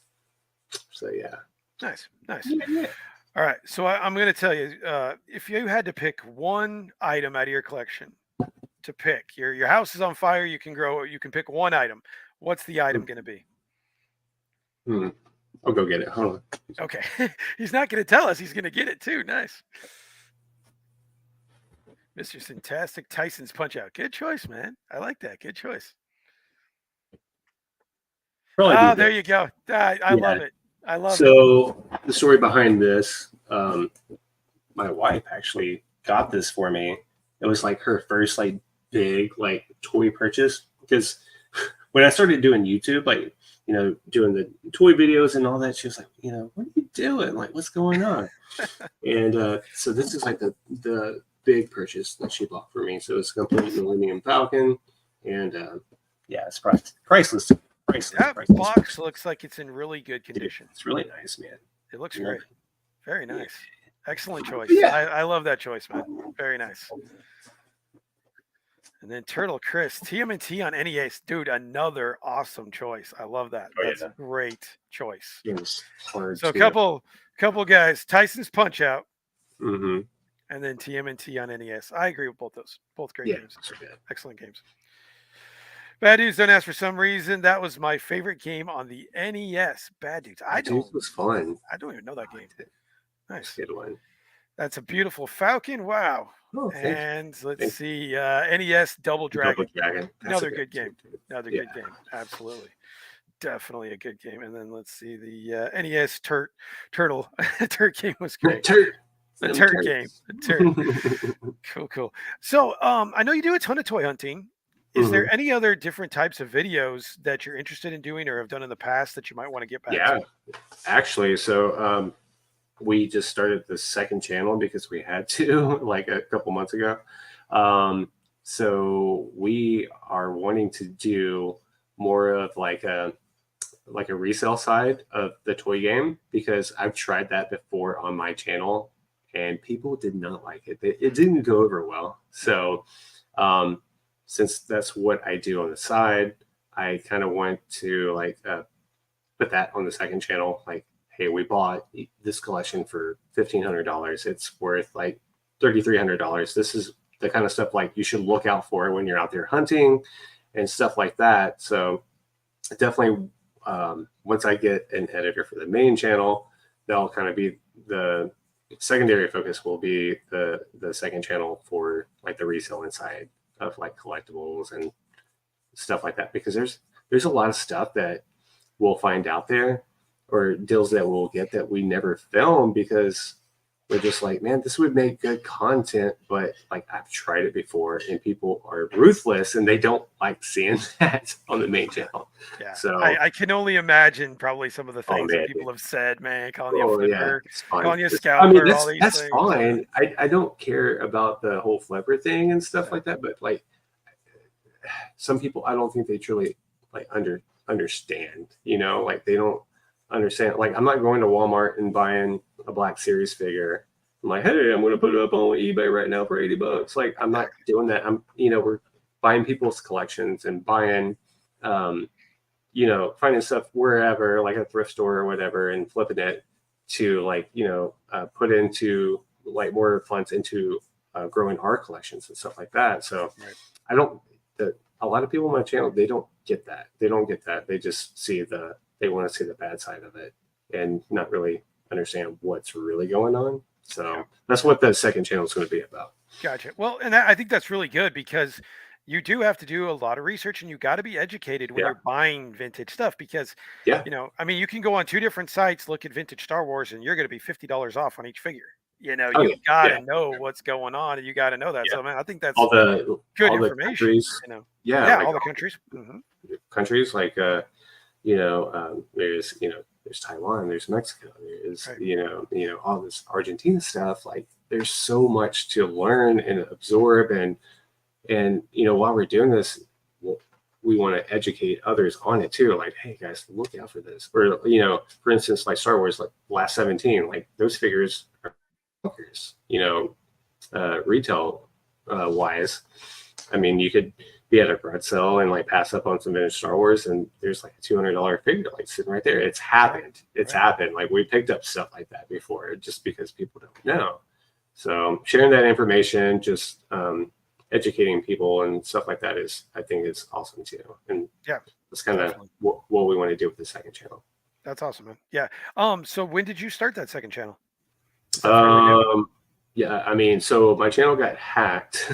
So yeah. Nice. Yeah. All right, so I'm going to tell you, if you had to pick one item out of your collection to pick, your house is on fire, you can pick one item. What's the item going to be? I'll go get it. Hold on. Okay, he's not going to tell us. He's going to get it too. Nice. Mr. Fantastic, Tyson's Punch Out. Good choice, man. I like that. Good choice. There you go. I love it. I love it. So the story behind this, my wife actually got this for me. It was like her first like big like toy purchase because when I started doing YouTube, like doing the toy videos and all that, she was like, what are you doing? Like, what's going on? And so this is like the big purchase that she bought for me. So it's a complete Millennium Falcon, and it's priceless. That box looks like it's in really good condition. It's really nice, man. It looks great. Very nice. Excellent choice. Yeah. I love that choice, man. Very nice. And then Turtle Chris, TMNT on NES. Dude, another awesome choice. I love that. That's a great choice. It was hard so a couple guys, Tyson's Punch Out. Mm-hmm. And then TMNT on NES. I agree with both those. Both great games. Excellent games. Bad Dudes Don't Ask for some reason. That was my favorite game on the NES. Bad Dudes. That dude was fun. I don't even know I that game. liked it. That's Nice. a good one. That's a beautiful Falcon. Wow. Oh, thank you. And let's Thank see, NES Double you. Double Dragon. Dragon. That's a Another good good game. game too. Another Yeah. good game. Absolutely. Definitely a good game. And then let's see, the NES Turtle Turtle game was great. Turd. The Them Turd game. turds. The Turd. Cool, cool. So, I know you do a ton of toy hunting. Is Mhm. there any other different types of videos that you're interested in doing or have done in the past that you might want to get back Yeah, to? actually, so we just started the second channel because we had to, like a couple months ago. Um, so we are wanting to do more of like a resale side of the toy game because I've tried that before on my channel and people did not like it. It didn't go over well. So um, since that's what I do on the side, I kind of want to put that on the second channel. Like, hey, we bought this collection for $1,500. It's worth like $3,300. This is the kind of stuff like you should look out for when you're out there hunting and stuff like that. So definitely, once I get an editor for the main channel, that'll kind of be the secondary focus will be the second channel for like the resale inside of like collectibles and stuff like that because there's a lot of stuff that we'll find out there or deals that we'll get that we never film because we're just like, man, this would make good content, but like I've tried it before and people are ruthless and they don't like seeing that on the main channel. Yeah, So, I can only imagine probably some of the oh things that man, dude. people have said, man, calling you a Oh yeah, flipper, it's fun. calling you a I mean, scalper, all these that's things. fine. I don't care about the whole flipper thing and stuff Yeah. like that, but like some people, I don't think they truly like understand. You know, like they don't understand. Like I'm not going to Walmart and buying a Black Series figure. I'm like, hey, I'm going to put it up on eBay right now for $80. Like I'm not Exactly. doing that. We're buying people's collections and buying, um, finding stuff wherever, like a thrift store or whatever, and flipping it to like, put into like more funds into growing our collections and stuff like that. So Right. I don't. A lot of people on my channel they don't get that. They don't get that. They just see they want to see the bad side of it and not really understand what's really going on. Yeah. So that's what the second channel is going to be about. Gotcha. Well, and I think that's really good because you do have to do a lot of research and you got to be educated when Yeah, you're buying vintage stuff because, yeah, I mean, you can go on two different sites, look at vintage Star Wars, and you're going to be $50 off on each figure. oh You yeah, got to yeah, know what's going on and you got to know that. yeah. So, man, I think that's All the good all the information. countries, yeah, Yeah, like all the all countries. Hmm. the countries like there's there's Taiwan, there's Mexico, there's Right. all this Argentina stuff. Like there's so much to learn and absorb, and while we're doing this, we want to educate others on it too. Like, hey guys, look out for this. Or for instance, like Star Wars, like Last 17, like those figures are bonkers, retail wise. I mean, you could be at a garage sale and like pass up on some vintage Star Wars, and there's like a $200 figure like sitting right there. It's happened. It's Right. happened. Like we picked up stuff like that before, just because people don't know. So sharing that information, just educating people and stuff like that I think is awesome too. And Yeah, that's kind of definitely. what we want to do with the second channel. That's awesome, man. Yeah. So when did you start that second channel? Is that fairly new? Um, yeah, I mean, so my channel got hacked.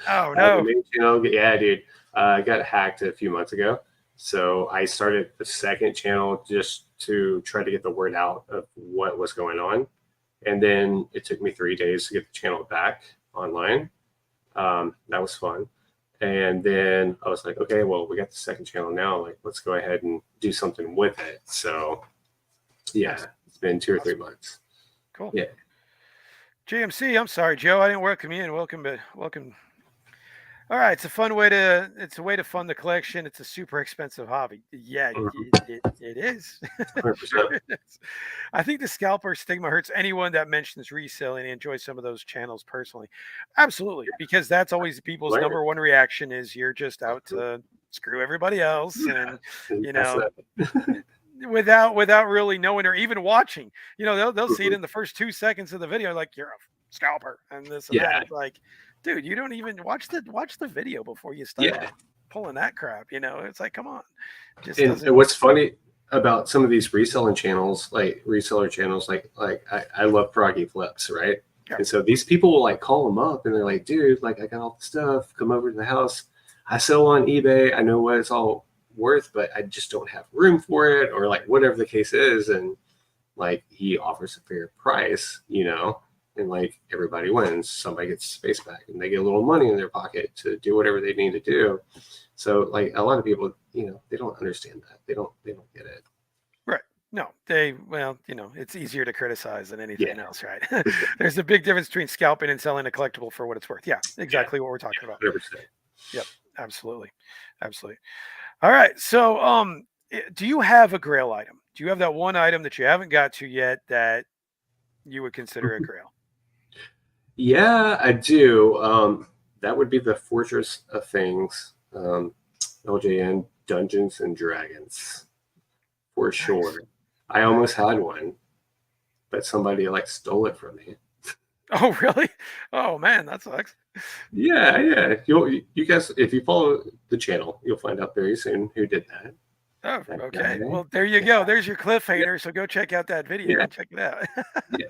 Oh The no. main channel, yeah, dude, got hacked a few months ago. So I started the second channel just to try to get the word out of what was going on. And then it took me 3 days to get the channel back online. That was fun. And then I was like, okay, well, we got the second channel now. Like, let's go ahead and do something with it. So, Nice. yeah, it's been 2 or 3 Awesome. months. Cool. Yeah. JMC, I'm sorry, Joe. I didn't welcome you in. Welcome, but welcome. All right, it's a way to fund the collection. It's a super expensive hobby. Yeah, it is. It sure 100%. is. I think the scalper stigma hurts anyone that mentions reselling and enjoys some of those channels personally. Absolutely, because that's always people's Learn. number one reaction is you're just out to screw everybody else, and And you that's know, it. without really knowing or even watching. They'll see it Mhm. in the first 2 seconds of the video, like you're a scalper and this and that. Yeah. It's like, dude, you don't even watch the video before you start Yeah. it. pulling that crap. It's like, come on, just And doesn't. what's funny about some of these reselling channels, like reseller channels, like I love Froggy Flips, right? Yeah, And so these people will like call them up and they're like, dude, like I got all the stuff, come over to the house. I sell on eBay. I know what it's all worth, but I just don't have room for it, or like whatever the case is. And like he offers a fair price, and like everybody wins. Somebody gets space back and they get a little money in their pocket to do whatever they need to do. So like a lot of people, they don't understand that. They don't get it. right. No, well, it's easier to criticize than Yeah, anything else, right? for sure. There's a big difference between scalping and selling a collectible for what it's worth. Yeah, Yeah, exactly what we're talking about. 100%. Yep, absolutely, absolutely. All right, so do you have a Grail item? Do you have that one item that you haven't got to yet that you would consider a Grail? Yeah, I do. That would be the Fortress of Things, LJN Dungeons and Dragons, for Nice, sure. I almost nice. had one, but somebody like stole it from me. Oh, really? Oh man, that sucks. Yeah, yeah. You guys, if you follow the channel, you'll find out very soon who did that. Oh, That okay. guy. Well, there you Yeah, go. There's your yeah, cliffhanger. So go check out that video yeah, and check it out. yeah.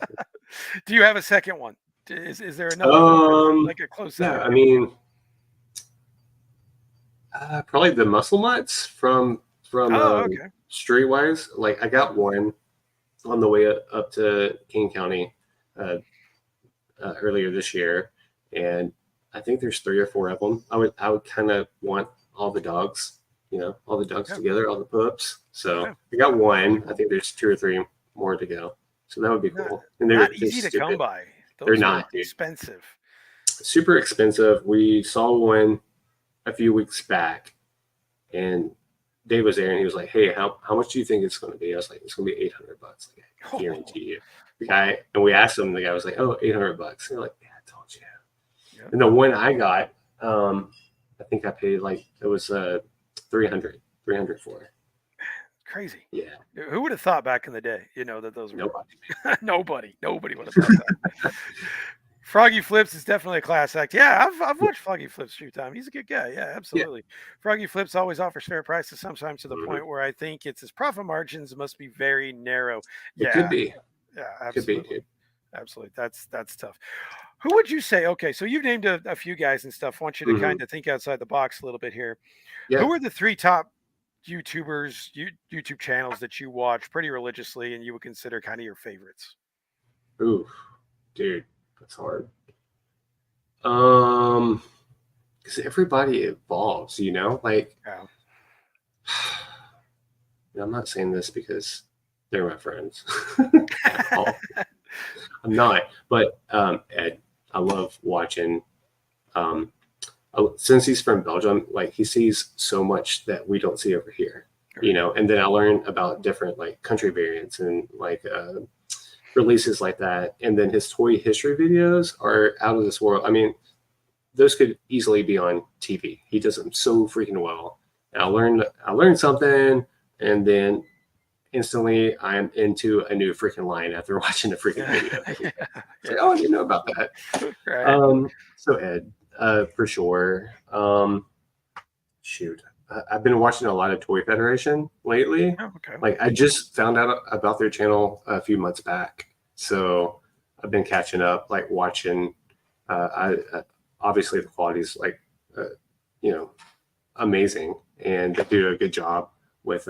Do you have a second one? Is there another one that's Um, like a close yeah. second? I mean, probably the muscle mutts from Oh, okay. Streetwise. Like I got one on the way up to King County uh, earlier this year, and I think there's 3 or 4 of them. I would kind of want all the dogs, all the dogs Yeah, together, all the pups. yeah. So I got Very one. I cool. think there's 2 or 3 more to go. So that would be Not cool. And they're not they're easy to come stupid. by. They're Those are not, dude. expensive. Super expensive. We saw one a few weeks back, and Dave was there, and he was like, "Hey, how much do you think it's going to be?" I was like, "It's going to be $800." Like, I Oh, guarantee you. The wow. guy, and we asked him. The guy was like, "Oh, $800." And they're like, "Yeah, I told you." Yeah. And the one I got, I think I paid like it was 300 for it. Crazy. Yeah, Who would have thought back in the day, that those were nobody. nobody would have thought that. Froggy Flips is definitely a class act. Yeah, I've watched Froggy Flips a few times. He's a good guy. Yeah, Yeah, absolutely. Froggy Flips always offers fair prices, sometimes to the mhm. point where I think his profit margins must be very narrow. It could Yeah, be, yeah, could be, absolutely. dude. Absolutely. That's tough. Who would you say? Okay, so you've named a few guys and stuff. I want you to Hmm. kind of think outside the box a little bit here. Yeah. Who are the three top YouTubers, YouTube channels that you watch pretty religiously and you would consider kind of your favorites? Ooh, dude, that's hard. Um, because everybody evolves, like. Yeah. I'm not saying this because they're my friends at all. I'm not. But Ed, I love watching. Um, since he's from Belgium, like he sees so much that we don't see over here, Right. And then I learn about different like country variants and like releases like that. And then his toy history videos are out of this world. I mean, those could easily be on TV. He does them so freaking well. And I learned something, and then instantly I'm into a new freaking line after watching the freaking Yeah. video. Yeah. It's like, oh, I didn't know about that. Right. So Ed, for sure. Shoot, I've been watching a lot of Toy Federation lately. Oh, okay. Like I just found out about their channel a few months back, so I've been catching up, like watching. Obviously the quality is like, uh, you know, amazing, and they do a good job with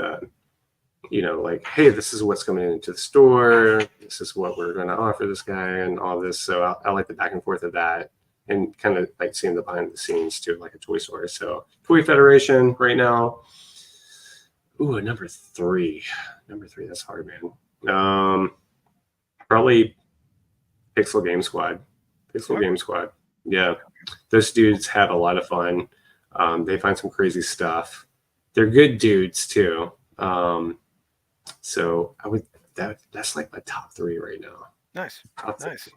like, hey, this is what's coming into the store. This is what we're going to offer this guy and all this. So I like the back and forth of that and kind of like seeing the behind the scenes too, like a toy store. So Toy Federation right now. Ooh, number three. Number three, that's hard, man. Probably Pixel Game Squad. Pixel Okay. Game Squad. Yeah. Those dudes have a lot of fun. They find some crazy stuff. They're good dudes too. So that's like my top three right now. Nice. Top three. Nice.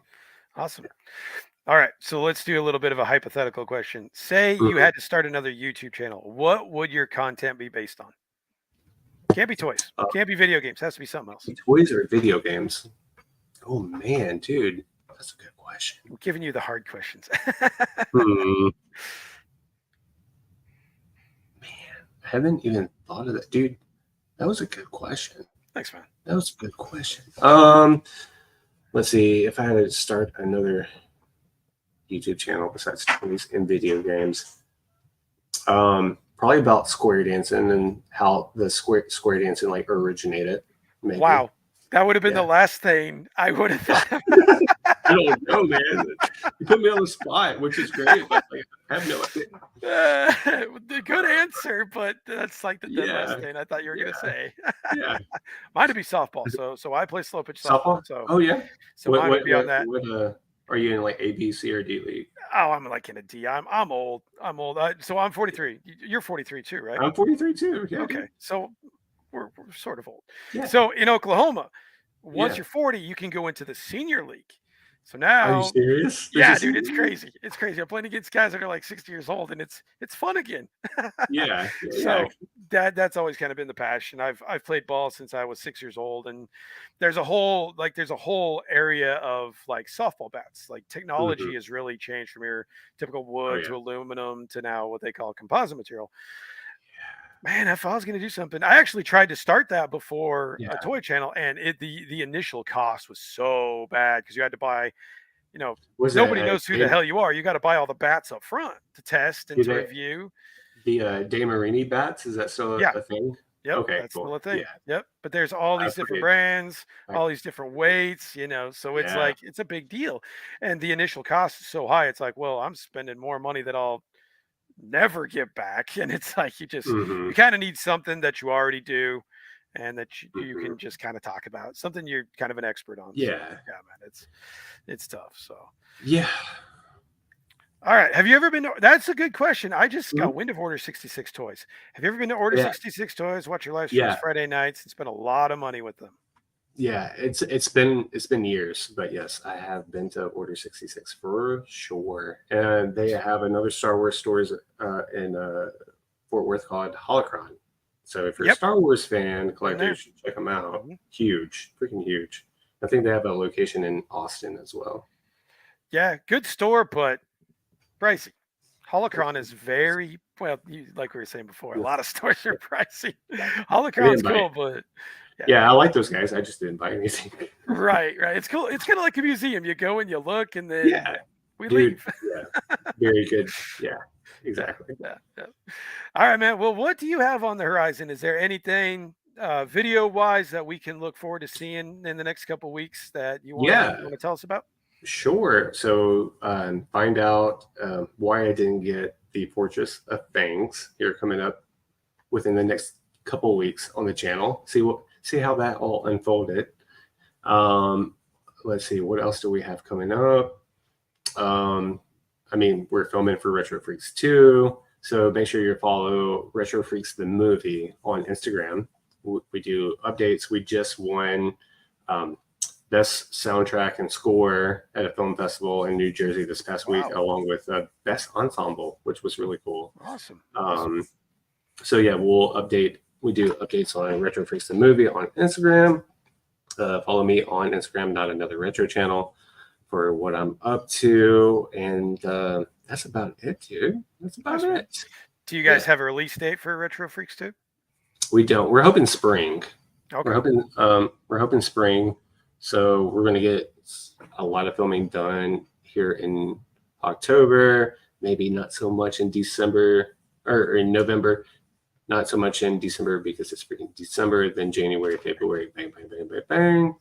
Awesome. All right. So let's do a little bit of a hypothetical question. Say you Mhm. had to start another YouTube channel. What would your content be based on? Can't be toys. Uh, Can't be video games. Has to be something else. Toys or video games? Oh man, dude, that's a good question. I'm giving you the hard questions. Hmm. haven't even thought of that, dude. That was a good question. Thanks, man. That was a good question. Let's see if I had to start another YouTube channel besides toys and video games. Probably about square dancing and how the square dancing like originated. Maybe. Wow. That would have been Yeah. the last thing I would have thought. I don't know, man. You put me on the spot, which is great, but like, I have no idea. The good answer, but that's like the dead last Yeah. thing I thought you were gonna say. Yeah. Mine would be softball. So I play slow pitch softball. Softball? So Oh yeah. mine would be on that. What are you in like A, B, C, or D league? Oh, I'm like in a D. I'm old. I'm old. So I'm 43. You're 43 too, right? I'm 43 too. Yeah. Okay. Dude. So we're sort of old. Yeah. So in Oklahoma, once Yeah. you're 40, you can go into the senior league. So Are you now, serious? yeah, dude, it's crazy. It's crazy. I'm playing against guys that are like 60 years old, and it's fun again. Yeah. So that's always kind of been the passion. I've played ball since I was 6 years old, and there's a whole area of like softball bats. Like technology has really changed from your typical wood to aluminum to now what they call composite material. Man, if I was going to do something, I actually tried to start that before a toy channel, and the initial cost was so bad because you had to buy, nobody knows who the hell you are. You got to buy all the bats up front to test and to review. The De Marini bats, is that still a thing? Yep. Okay, that's cool. still a thing. Yeah. Yep. But there's all these different brands, all these different weights, so it's like, it's a big deal. And the initial cost is so high. It's like, well, I'm spending more money that I'll never get back. And it's like, you kind of need something that you already do and that you can just kind of talk about, something you're kind of an expert on. Yeah. So, yeah, man, it's tough. So, yeah. All right. Have you ever been to, that's a good question. I just got wind of Order 66 Toys. Have you ever been to Order 66 Toys, watch your live streams Friday nights, and spend a lot of money with them? Yeah, it's been years, but yes, I have been to Order 66 for sure. And they have another Star Wars stores in Fort Worth called Holocron. So if you're a Star Wars fan, collector, you should check them out. Huge, freaking huge. I think they have a location in Austin as well. Yeah, good store, but pricey. Holocron is very well. Like we were saying before, a lot of stores are pricey. Holocron's cool, but yeah, I like those guys. I just didn't buy anything. Right. It's cool. It's kind of like a museum. You go and you look, and then we leave. Yeah, very good. Yeah, exactly. Yeah. All right, man. Well, what do you have on the horizon? Is there anything video-wise that we can look forward to seeing in the next couple of weeks that you want to tell us about? Sure. So find out why I didn't get the Fortress of Fangs here coming up within the next couple of weeks on the channel. See how that all unfolded. Let's see, what else do we have coming up? I mean, we're filming for Retro Freaks 2. So make sure you follow Retro Freaks the movie on Instagram. We do updates. We just won best soundtrack and score at a film festival in New Jersey this past week, along with best ensemble, which was really cool. Awesome. So yeah, we do updates on Retro Freaks the movie on Instagram. Follow me on Instagram, Not Another Retro channel, for what I'm up to. And that's about it, dude. That's about it. Do you guys have a release date for Retro Freaks 2? We don't. We're hoping spring. Okay. We're hoping spring. So we're going to get a lot of filming done here in October, maybe not so much in December or in November, not so much in December because it's freaking December, then January, February, bang, bang, bang, bang, bang.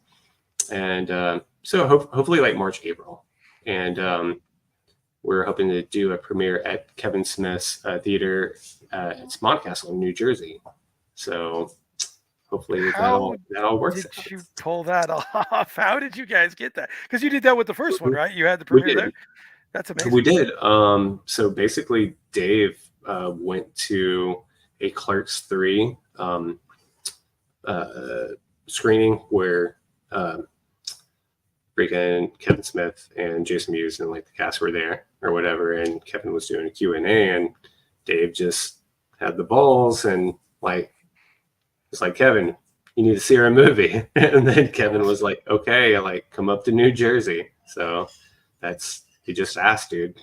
And so hopefully like March, April. And we're hoping to do a premiere at Kevin Smith's theater. It's Montcastle in New Jersey. So hopefully that all works. Did you pull that off? How did you guys get that? Because you did that with the first one, right? You had the premiere there. That's amazing. We did. So basically, Dave went to a Clerks 3 screening where freaking Kevin Smith and Jason Mewes and like the cast were there or whatever, and Kevin was doing a Q&A, and Dave just had the balls and like. It's like, Kevin, you need to see our movie. And then Kevin was like, okay, like come up to New Jersey. So that's You just asked, dude.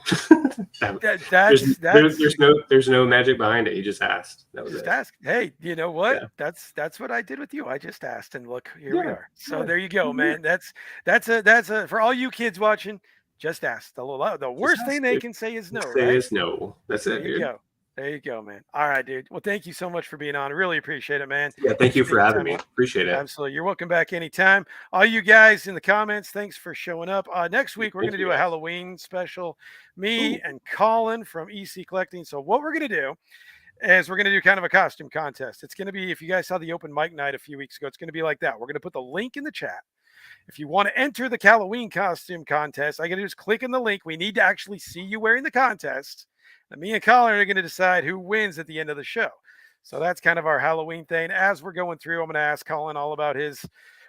That there's that's there, that's there's no magic behind it. You just asked. That was just it. ask. Hey, you know what? Yeah. That's what I did with you. I just asked, and look, here we Yeah. are. So Yeah. there you go, Yeah. man. That's a for all you kids watching. Just ask. The Just worst ask, thing they dude. can say is no, Say right? is no. That's There it, you dude. go. There you go, man. All right, dude. Well, thank you so much for being on. I really appreciate it, man. Yeah. Thank Thanks you for for taking having time me. out. Appreciate it. Absolutely. You're welcome back anytime. All you guys in the comments, thanks for showing up. Next week, we're going Thank to you do a guys. Halloween special. Me Ooh. and Colin from EC Collecting. So, what we're going to do is we're going to do kind of a costume contest. It's going to be, if you guys saw the open mic night a few weeks ago, it's going to be like that. We're going to put the link in the chat. If you want to enter the Halloween costume contest, all I got to do is click on the link. We need to actually see you wearing the contest. And me and Colin are going to decide who wins at the end of the show. So that's kind of our Halloween thing. As we're going through, I'm going to ask Colin all about his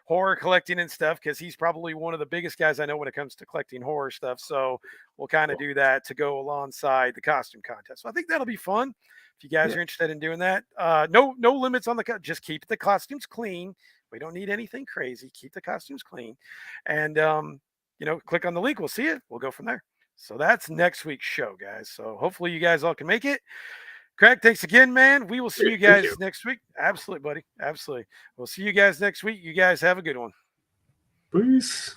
horror collecting and stuff because he's probably one of the biggest guys I know when it comes to collecting horror stuff. So we'll kind of Cool. do that to go alongside the costume contest. So I think that'll be fun. If you guys Yeah. are interested in doing that, no limits on just keep the costumes clean. We don't need anything crazy. Keep the costumes clean, and click on the link. We'll see it. We'll go from there. So that's next week's show, guys. So hopefully you guys all can make it. Craig, thanks again, man. We will see Great. you Thank you. guys next week. Absolutely, buddy. Absolutely. We'll see you guys next week. You guys have a good one. Peace.